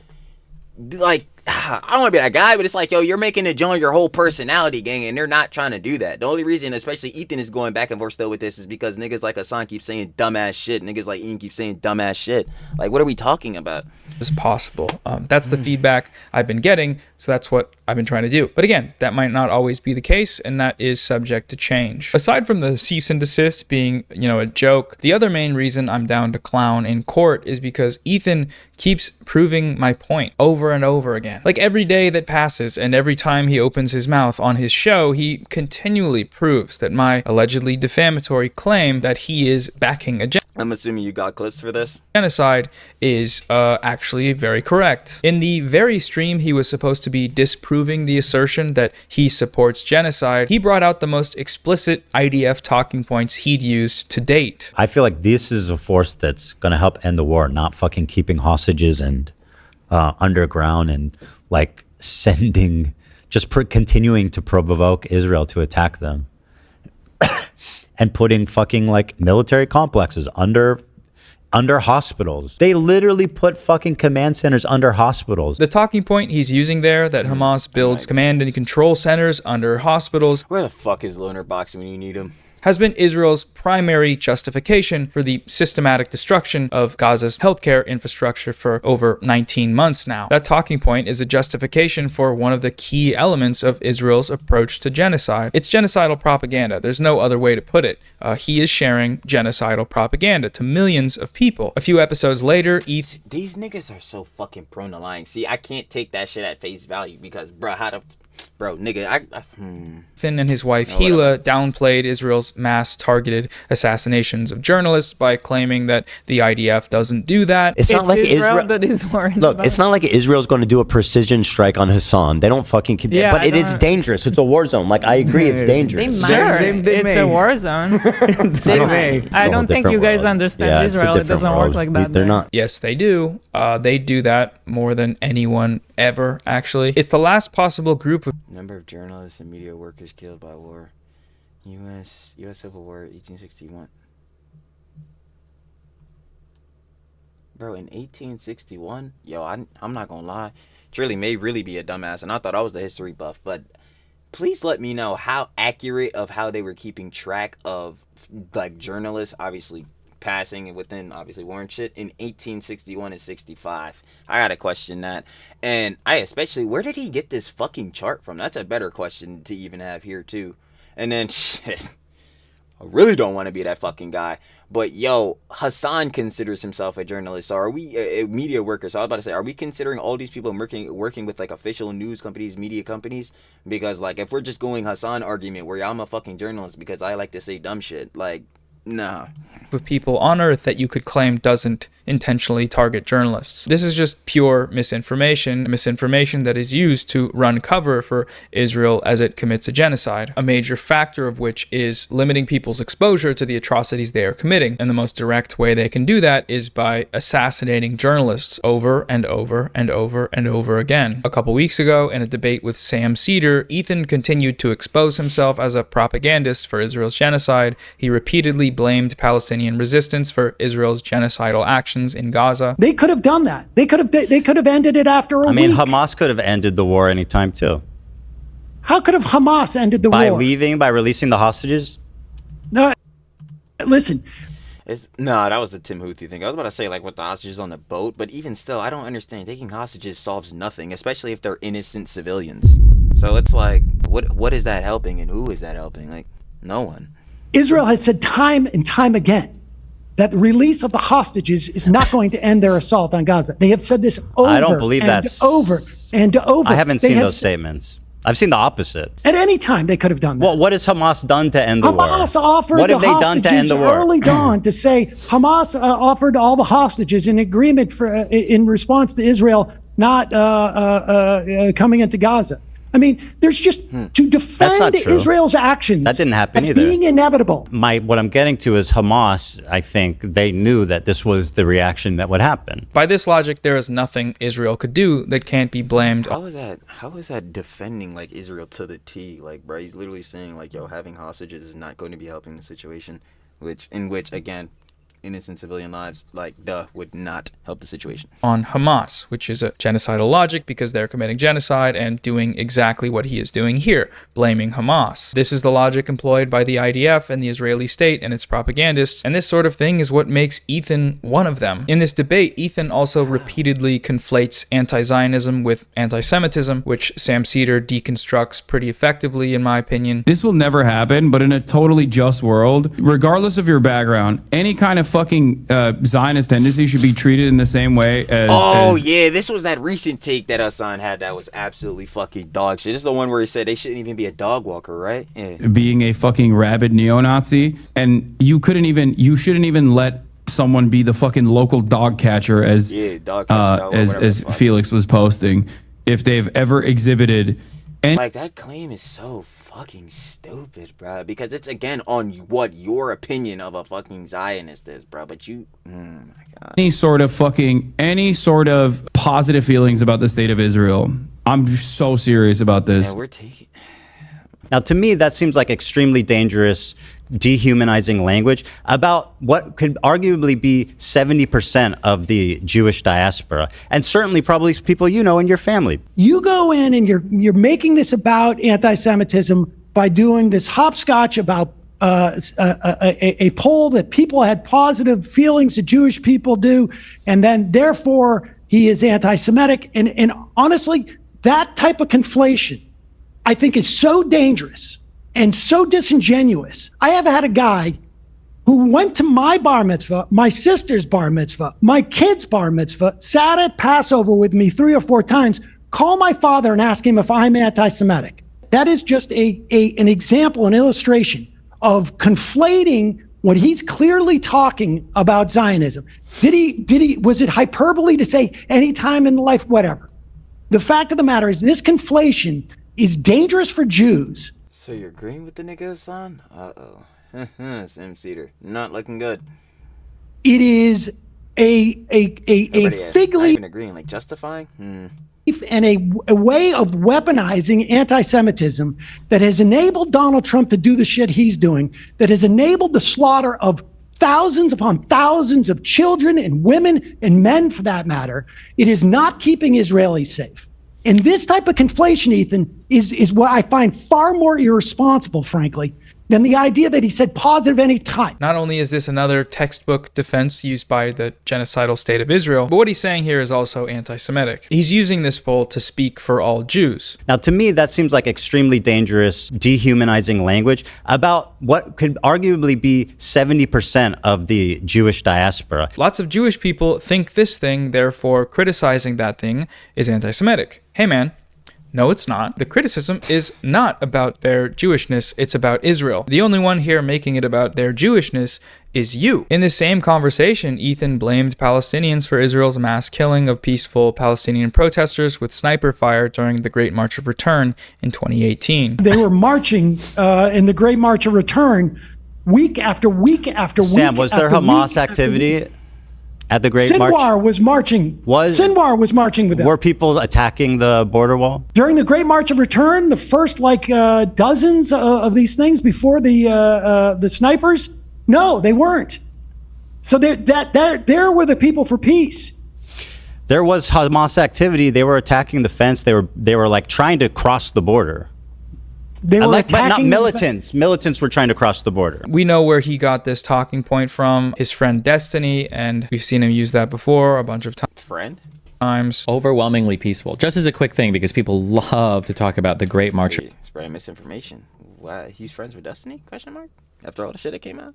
like, I don't want to be that guy, but it's like, yo, you're making it join your whole personality, gang, and they're not trying to do that. The only reason, especially Ethan is going back and forth still with this, is because niggas like Hassan keep saying dumbass shit. Niggas like Ian keep saying dumbass shit. Like, what are we talking about? As possible. That's the feedback I've been getting, so that's what I've been trying to do. But again, that might not always be the case, and that is subject to change. Aside from the cease and desist being, a joke, the other main reason I'm down to clown in court is because Ethan keeps proving my point over and over again. Like every day that passes and every time he opens his mouth on his show, he continually proves that my allegedly defamatory claim that he is backing a I'm assuming you got clips for this? genocide is actually very correct. In the very stream he was supposed to be disproving the assertion that he supports genocide, he brought out the most explicit IDF talking points he'd used to date. I feel like this is a force that's going to help end the war, not fucking keeping hostages and underground and like sending, just continuing to provoke Israel to attack them. And putting fucking like military complexes under hospitals. They literally put fucking command centers under hospitals. The talking point he's using there, that Hamas builds command and control centers under hospitals. Where the fuck is Loner Box when you need him? Has been Israel's primary justification for the systematic destruction of Gaza's healthcare infrastructure for over 19 months now. That talking point is a justification for one of the key elements of Israel's approach to genocide. It's genocidal propaganda. There's no other way to put it. He is sharing genocidal propaganda to millions of people. A few episodes later, These niggas are so fucking prone to lying. See, I can't take that shit at face value because, Ethan and his wife Hila downplayed Israel's mass targeted assassinations of journalists by claiming that the IDF doesn't do that. It's not like Israel that is worried Look, about. it's not like Israel's going to do a precision strike on Hassan. They don't fucking but it is dangerous. It's a war zone. Like I agree, it's dangerous. They might. It's a war zone. I don't think you guys understand Israel. It doesn't work like that. They're not. Yes, they do. They do that more than anyone ever, actually. It's the last possible group of number of journalists and media workers killed by war. U.S. Civil War, 1861. Bro, in 1861? Yo, I'm not gonna lie. Trilly may really be a dumbass, and I thought I was the history buff, but please let me know how accurate of how they were keeping track of, like, journalists, obviously, passing within obviously war and shit in 1861 and 65. I gotta question that. And I especially, where did he get this fucking chart from? That's a better question to even have here too. And then shit, I really don't want to be that fucking guy. But yo, Hassan considers himself a journalist. So are we a media worker? So I was about to say, are we considering all these people working with like official news companies, media companies? Because like, if we're just going Hassan argument where I'm a fucking journalist because I like to say dumb shit, like, nah. With people on Earth that you could claim doesn't intentionally target journalists. This is just pure misinformation that is used to run cover for Israel as it commits a genocide, a major factor of which is limiting people's exposure to the atrocities they are committing. And the most direct way they can do that is by assassinating journalists over and over and over and over again. A couple weeks ago, in a debate with Sam Seder, Ethan continued to expose himself as a propagandist for Israel's genocide. He repeatedly blamed Palestinian resistance for Israel's genocidal actions in Gaza. They could have done that. They could have ended it after a week. I mean, Hamas could have ended the war anytime too. How could have Hamas ended the war? By releasing the hostages? No, listen. That was the Tim Houthi thing. I was about to say, like, with the hostages on the boat, but even still, I don't understand. Taking hostages solves nothing, especially if they're innocent civilians. So it's like, what is that helping, and who is that helping? Like, no one. Israel has said time and time again that the release of the hostages is not going to end their assault on Gaza. They have said this over I don't believe that's over and over. I haven't seen those statements. I've seen the opposite. At any time, they could have done that. Well, what has Hamas done to end the war? Hamas offered what have the they done to end the war? Early dawn to say Hamas offered all the hostages in agreement for in response to Israel not coming into Gaza. I mean, there's just to defend Israel's actions. That didn't happen either. Being inevitable. What I'm getting to is Hamas, I think they knew that this was the reaction that would happen. By this logic, there is nothing Israel could do that can't be blamed. How is that defending like Israel to the T? Like, bro, he's literally saying like, yo, having hostages is not going to be helping the situation, which again, innocent civilian lives, like, would not help the situation. On Hamas, which is a genocidal logic because they're committing genocide and doing exactly what he is doing here, blaming Hamas. This is the logic employed by the IDF and the Israeli state and its propagandists, and this sort of thing is what makes Ethan one of them. In this debate, Ethan also repeatedly conflates anti-Zionism with anti-Semitism, which Sam Seder deconstructs pretty effectively, in my opinion. This will never happen, but in a totally just world, regardless of your background, any kind of fucking Zionist tendency should be treated in the same way as... yeah, this was that recent take that Hassan had that was absolutely fucking dog shit. This is the one where he said they shouldn't even be a dog walker, right? Yeah. Being a fucking rabid neo-Nazi, and you shouldn't even let someone be the fucking local dog catcher as Felix was posting, if they've ever exhibited... Like, that claim is so fucking stupid, bro, because it's again on what your opinion of a fucking Zionist is, bro. But you, my God. Any sort of positive feelings about the state of Israel. I'm so serious about this. Yeah, we're taking. Now, to me, that seems like extremely dangerous, dehumanizing language about what could arguably be 70% of the Jewish diaspora, and certainly probably people you know in your family. You go in and you're making this about anti-Semitism by doing this hopscotch about a poll that people had positive feelings that Jewish people do, and then therefore he is anti-Semitic. And honestly, that type of conflation, I think, is so dangerous and so disingenuous. I have had a guy who went to my bar mitzvah, my sister's bar mitzvah, my kid's bar mitzvah, sat at Passover with me 3 or 4 times, call my father and ask him if I'm anti-Semitic. That is just an example, an illustration of conflating what he's clearly talking about Zionism. Was it hyperbole to say any time in life, whatever? The fact of the matter is this conflation is dangerous for Jews. So you're agreeing with the nigga, Hassan? Uh-oh. Sam Seder. Not looking good. It is a fig leaf. Not even agreeing, like justifying? And a way of weaponizing anti-Semitism that has enabled Donald Trump to do the shit he's doing, that has enabled the slaughter of thousands upon thousands of children and women and men, for that matter. It is not keeping Israelis safe. And this type of conflation, Ethan, is what I find far more irresponsible, frankly, than the idea that he said positive any time. Not only is this another textbook defense used by the genocidal state of Israel, but what he's saying here is also anti-Semitic. He's using this poll to speak for all Jews. Now, to me, that seems like extremely dangerous, dehumanizing language about what could arguably be 70% of the Jewish diaspora. Lots of Jewish people think this thing, therefore criticizing that thing is anti-Semitic. Hey man, no, it's not. The criticism is not about their Jewishness, it's about Israel. The only one here making it about their Jewishness is you. In this same conversation, Ethan blamed Palestinians for Israel's mass killing of peaceful Palestinian protesters with sniper fire during the Great March of Return in 2018. They were marching in the Great March of Return week after week after week. Sam, was there Hamas activity at the Great March? Sinwar was marching. Sinwar was marching with them. Were people attacking the border wall? During the Great March of Return, the first dozens of these things before the snipers, no, they weren't. So there were the people for peace. There was Hamas activity. They were attacking the fence. They were like trying to cross the border. They were but not attacking militants. Militants were trying to cross the border. We know where he got this talking point from, his friend Destiny, and we've seen him use that before a bunch of times. Friend? Overwhelmingly peaceful. Just as a quick thing, because people love to talk about the Great March. Spreading misinformation. Why? He's friends with Destiny? Question mark? After all the shit that came out?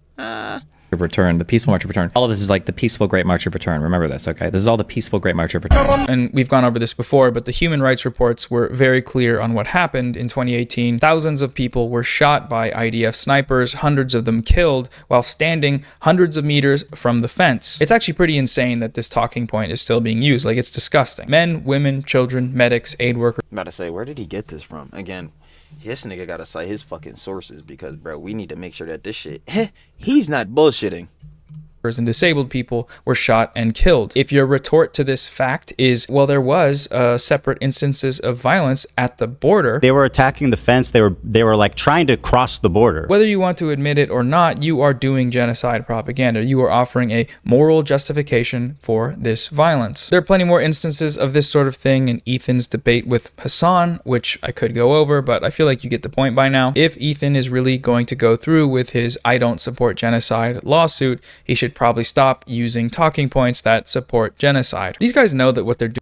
Of Return, the peaceful March of Return. All of this is like the peaceful Great March of Return. Remember this, okay? This is all the peaceful Great March of Return. And we've gone over this before, but the human rights reports were very clear on what happened in 2018. Thousands of people were shot by IDF snipers, hundreds of them killed, while standing hundreds of meters from the fence. It's actually pretty insane that this talking point is still being used. Like, it's disgusting. Men, women, children, medics, aid workers. I'm about to say, where did he get this from? Again, this nigga gotta cite his fucking sources because, bro, we need to make sure that this shit, he's not bullshitting. And disabled people were shot and killed. If your retort to this fact is, well, there was separate instances of violence at the border. They were attacking the fence. They were like trying to cross the border. Whether you want to admit it or not, you are doing genocide propaganda. You are offering a moral justification for this violence. There are plenty more instances of this sort of thing in Ethan's debate with Hassan, which I could go over, but I feel like you get the point by now. If Ethan is really going to go through with his I don't support genocide lawsuit, he should probably stop using talking points that support genocide. These guys know that what they're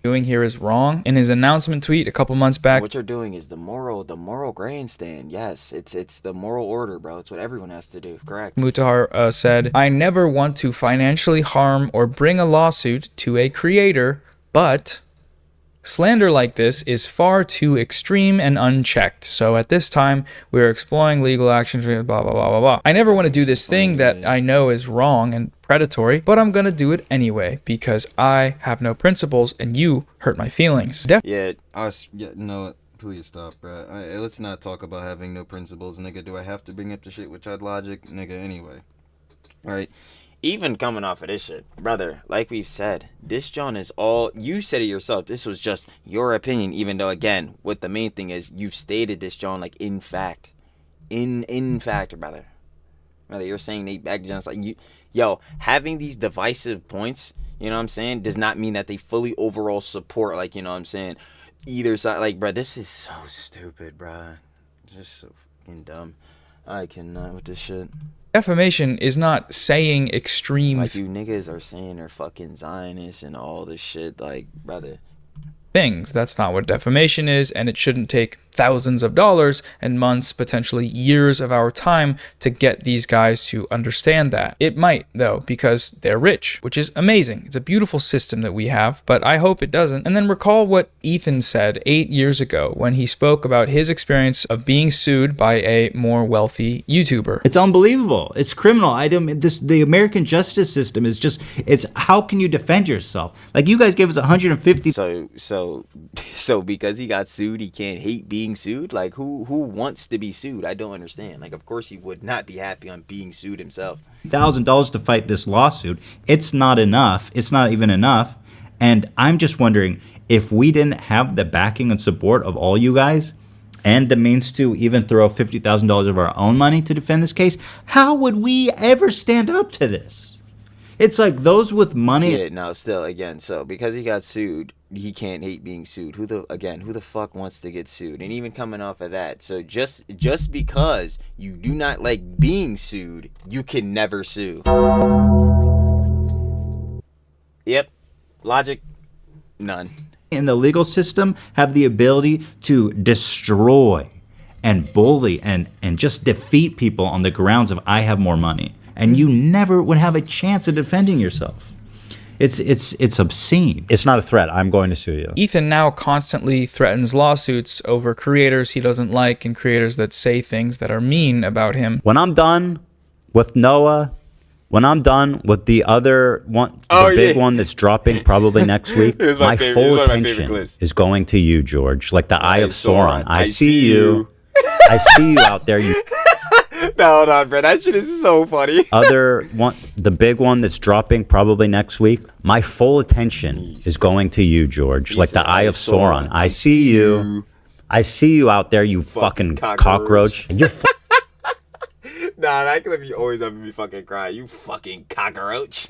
doing here is wrong. In his announcement tweet a couple months back, what you're doing is the moral grandstand. Yes, it's the moral order, bro. It's what everyone has to do. Correct. Mutahar said, I never want to financially harm or bring a lawsuit to a creator, but slander like this is far too extreme and unchecked. So at this time, we're exploring legal actions, blah, blah, blah, blah, blah. I never want to do this thing that I know is wrong and predatory, but I'm going to do it anyway because I have no principles and you hurt my feelings. No, please stop, bro. Let's not talk about having no principles, nigga. Do I have to bring up the shit with child logic? Nigga, anyway. All right. Even coming off of this shit, brother, like we've said, this John is all, you said it yourself, this was just your opinion, even though, again, what the main thing is, you've stated this, John, like, in fact, brother, you're saying they back genocide, having these divisive points, you know what I'm saying, does not mean that they fully overall support, like, you know what I'm saying, either side, like, bro, this is so stupid, bro, just so fucking dumb, I cannot with this shit. Defamation is not saying extreme like you niggas are saying are fucking Zionists and all this shit, like, brother. Things. That's not what defamation is, and it shouldn't take thousands of dollars and months, potentially years of our time to get these guys to understand that. It might, though, because they're rich, which is amazing. It's a beautiful system that we have, but I hope it doesn't. And then recall what Ethan said 8 years ago when he spoke about his experience of being sued by a more wealthy YouTuber. It's unbelievable. It's criminal. The American justice system is just, it's how can you defend yourself? Like, you guys gave us 150. So because he got sued, he can't hate being sued? Like, who wants to be sued? I don't understand. Like, of course he would not be happy on being sued himself. $1,000 to fight this lawsuit. It's not enough. It's not even enough. And I'm just wondering, if we didn't have the backing and support of all you guys and the means to even throw $50,000 of our own money to defend this case, how would we ever stand up to this? It's like those with money. Yeah, no, still, again, so because he got sued, he can't hate being sued. Who the fuck wants to get sued? And even coming off of that, so just because you do not like being sued, you can never sue. Yep. Logic, none. In the legal system have the ability to destroy and bully and just defeat people on the grounds of I have more money. And you never would have a chance of defending yourself. It's obscene. It's not a threat. I'm going to sue you. Ethan now constantly threatens lawsuits over creators he doesn't like and creators that say things that are mean about him. When I'm done with Noah, when I'm done with the other one, the big one that's dropping probably next week, my full attention is going to you, George. Like the Eye of Sauron. I see you. I see you out there. You. No, hold on, bro. That shit is so funny. Other one, the big one that's dropping probably next week. My full attention is going to you, George. Like the Eye of Sauron. I see you. I see you out there, you fucking cockroach. You're. Nah, that clip you always have me fucking cry. You fucking cockroach.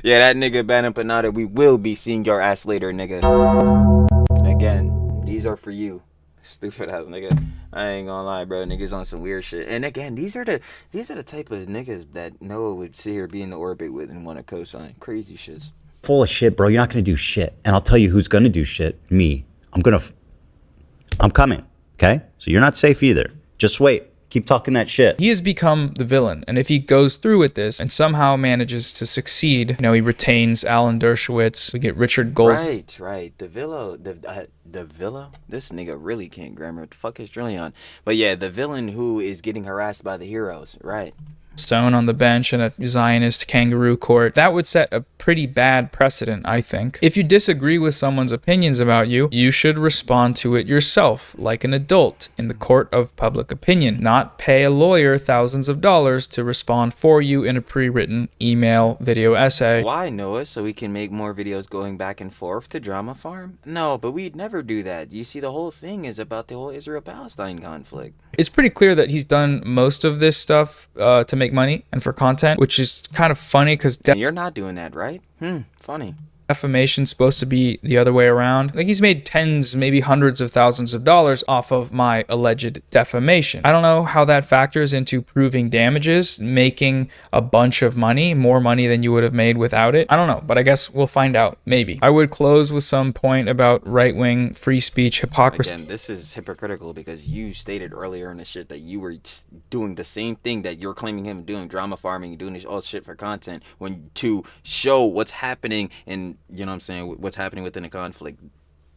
Yeah, that nigga Bannon Panada. We will be seeing your ass later, nigga. Again, these are for you. Stupid ass nigga. I ain't gonna lie, bro. Niggas on some weird shit. And again, these are the type of niggas that Noah would sit here be in the orbit with and want to co-sign. Crazy shits. Full of shit, bro. You're not gonna do shit. And I'll tell you who's gonna do shit. Me. I'm coming. Okay? So you're not safe either. Just wait. Keep talking that shit. He has become the villain, and if he goes through with this and somehow manages to succeed, he retains Alan Dershowitz. We get Richard Gold. Right. The Villa. This nigga really can't grammar. What the fuck is Trillion? But yeah, the villain who is getting harassed by the heroes. Right. Stone on the bench in a Zionist kangaroo court. That would set a pretty bad precedent, I think. If you disagree with someone's opinions about you, you should respond to it yourself, like an adult, in the court of public opinion, not pay a lawyer thousands of dollars to respond for you in a pre-written email, video essay. Why, Noah? So we can make more videos going back and forth to Drama Farm? No, but we'd never do that. You see, the whole thing is about the whole Israel-Palestine conflict. It's pretty clear that he's done most of this stuff to make money and for content, which is kind of funny because you're not doing that, right? Funny. Defamation's supposed to be the other way around. Like, he's made tens, maybe hundreds of thousands of dollars off of my alleged defamation. I don't know how that factors into proving damages, making a bunch of money, more money than you would have made without it. I don't know, but I guess we'll find out. Maybe. I would close with some point about right-wing free speech hypocrisy. Again, this is hypocritical because you stated earlier in the shit that you were doing the same thing that you're claiming him doing, drama farming, doing this all shit for content, when to show what's happening and you know what I'm saying, what's happening within a conflict.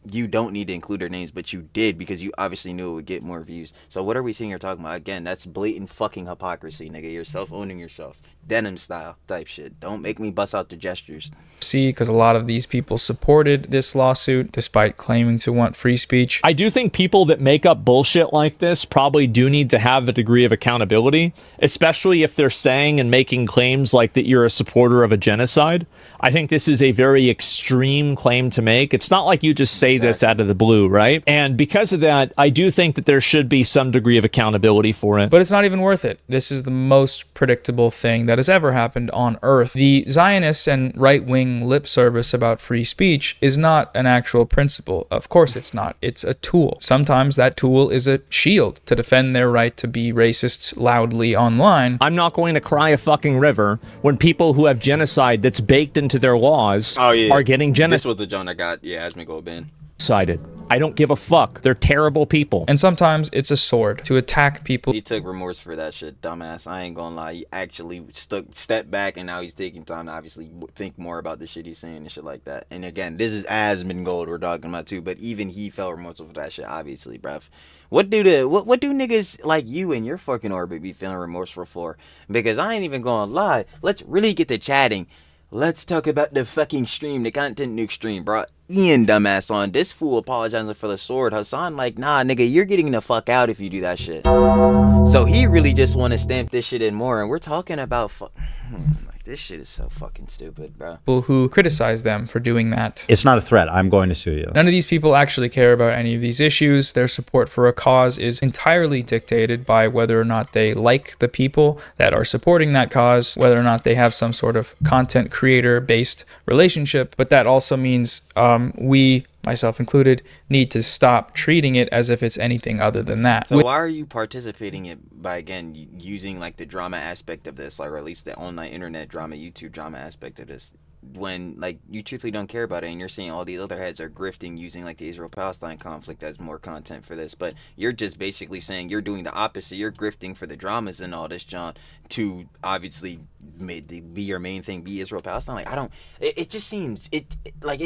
You don't need to include their names, but you did because you obviously knew it would get more views. So what are we sitting here talking about? Again, that's blatant fucking hypocrisy, nigga. You're self-owning yourself. Denim style type shit. Don't make me bust out the gestures. See, because a lot of these people supported this lawsuit despite claiming to want free speech. I do think people that make up bullshit like this probably do need to have a degree of accountability, especially if they're saying and making claims like that you're a supporter of a genocide. I think this is a very extreme claim to make. It's not like you just say this out of the blue, right? And because of that, I do think that there should be some degree of accountability for it. But it's not even worth it. This is the most predictable thing that has ever happened on Earth. The Zionist and right-wing lip service about free speech is not an actual principle. Of course it's not. It's a tool. Sometimes that tool is a shield to defend their right to be racist loudly online. I'm not going to cry a fucking river when people who have genocide that's baked into their laws are getting genocide. This was the John that got, Asmi Gold banned. I don't give a fuck. They're terrible people. And sometimes it's a sword to attack people. He took remorse for that shit, dumbass. I ain't gonna lie. He actually stepped back, and now he's taking time to obviously think more about the shit he's saying and shit like that. And again, this is Asmin Gold we're talking about too, but even he felt remorseful for that shit, obviously, bruv. What do niggas like you and your fucking orbit be feeling remorseful for? Because I ain't even gonna lie. Let's really get to chatting. Let's talk about the fucking stream, the content nuke stream, bro. Ian dumbass on. This fool apologizing for the sword. Hassan like, nah, nigga, you're getting the fuck out if you do that shit. So he really just want to stamp this shit in more. And we're talking about This shit is so fucking stupid, bro. People who criticize them for doing that. It's not a threat. I'm going to sue you. None of these people actually care about any of these issues. Their support for a cause is entirely dictated by whether or not they like the people that are supporting that cause, whether or not they have some sort of content creator based relationship. But that also means we, myself included, need to stop treating it as if it's anything other than that. So why are you participating it by, again, using like the drama aspect of this, like, or at least the online internet drama, YouTube drama aspect of this, when like you truthfully don't care about it, and you're seeing all these other heads are grifting using like the Israel-Palestine conflict as more content for this, but you're just basically saying you're doing the opposite. You're grifting for the dramas and all this, John, to obviously be your main thing, be Israel-Palestine. Like, I don't, it just seems, it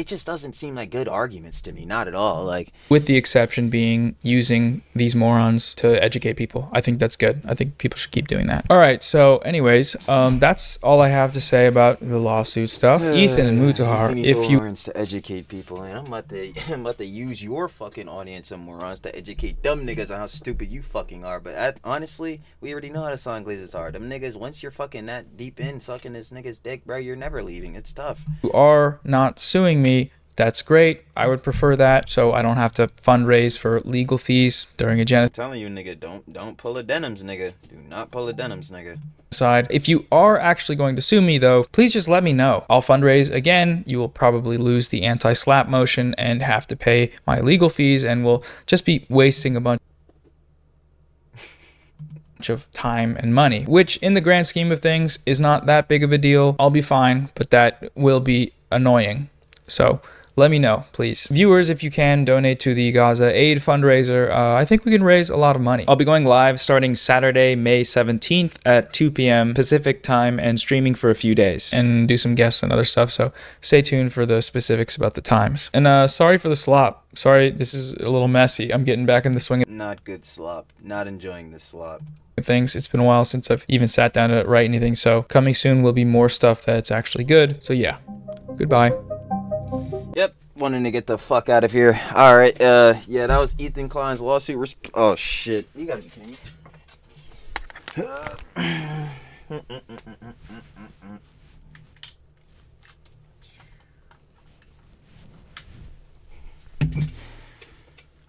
just doesn't seem like good arguments to me, not at all. Like, with the exception being using these morons to educate people. I think that's good. I think people should keep doing that. All right, so anyways, that's all I have to say about the lawsuit stuff. Ethan and Mutahar, if you morons to educate people, and I'm about to use your fucking audience of morons to educate them niggas on how stupid you fucking are. But honestly, we already know how the song glazes are. Them niggas, once you're fucking that deep in sucking this nigga's dick, bro, you're never leaving. It's tough. You are not suing me. That's great. I would prefer that, so I don't have to fundraise for legal fees during a genocide. I'm telling you, nigga, don't pull a denims, nigga. Do not pull a denims, nigga. If you are actually going to sue me, though, please just let me know. I'll fundraise again. You will probably lose the anti-slap motion and have to pay my legal fees, and we'll just be wasting a bunch of time and money, which in the grand scheme of things is not that big of a deal. I'll be fine, but that will be annoying. So let me know, please. Viewers, if you can, donate to the Gaza Aid fundraiser. I think we can raise a lot of money. I'll be going live starting Saturday, May 17th at 2 p.m. Pacific time and streaming for a few days and do some guests and other stuff. So stay tuned for the specifics about the times. And sorry for the slop. Sorry, this is a little messy. I'm getting back in the swing of Not good slop. Not enjoying this slop. things. It's been a while since I've even sat down to write anything. So coming soon will be more stuff that's actually good. So yeah, goodbye. Yep, wanting to get the fuck out of here. All right, yeah, that was Ethan Klein's lawsuit. Oh shit, you gotta be kidding me.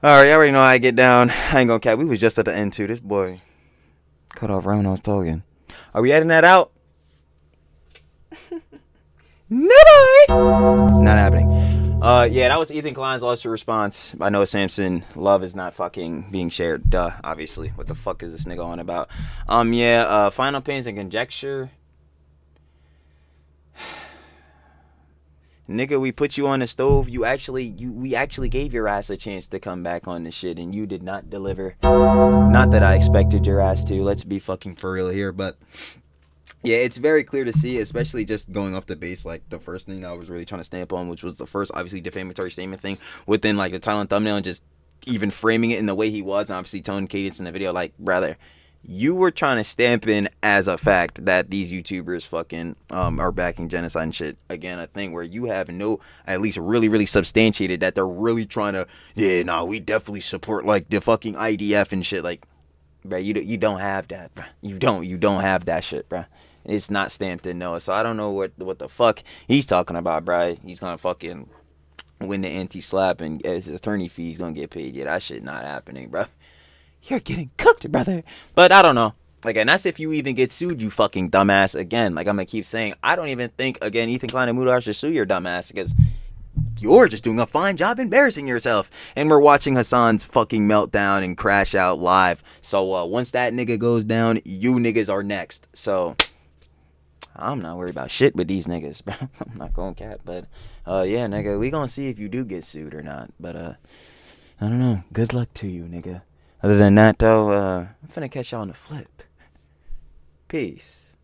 All right, I already know how I get down. I ain't gonna cap. We was just at the end too. This boy cut off right when I was talking. Are we editing that out? No, not happening. Yeah, that was Ethan Klein's lawsuit response. I know Samsen. Love is not fucking being shared. Duh, obviously. What the fuck is this nigga on about? Yeah, final opinions and conjecture. Nigga, we put you on the stove. We actually gave your ass a chance to come back on the shit, and you did not deliver. Not that I expected your ass to. Let's be fucking for real here, but yeah, it's very clear to see, especially just going off the base, like the first thing I was really trying to stamp on, which was the first, obviously, defamatory statement thing within like the title and thumbnail, and just even framing it in the way he was, and obviously tone cadence in the video. Like, brother, you were trying to stamp in as a fact that these YouTubers fucking are backing genocide and shit. Again, a thing where you have no, at least really substantiated that they're really trying to, yeah, nah, we definitely support like the fucking IDF and shit. Like, bro, you don't have that, bro. You don't have that shit, bro. It's not stamped in Noah, so I don't know what the fuck he's talking about, bro. He's gonna fucking win the anti-slap and his attorney fee's gonna get paid. Yeah, that shit not happening, bro. You're getting cooked, brother. But I don't know. Like, and that's if you even get sued, you fucking dumbass. Again, like I'm gonna keep saying, I don't even think, again, Ethan Klein and Mudar should sue your dumbass, because you're just doing a fine job embarrassing yourself. And we're watching Hassan's fucking meltdown and crash out live. So once that nigga goes down, you niggas are next. So I'm not worried about shit with these niggas, bro. I'm not going cat, but yeah, nigga, we gonna see if you do get sued or not. But I don't know. Good luck to you, nigga. Other than that, though, I'm finna catch y'all on the flip. Peace.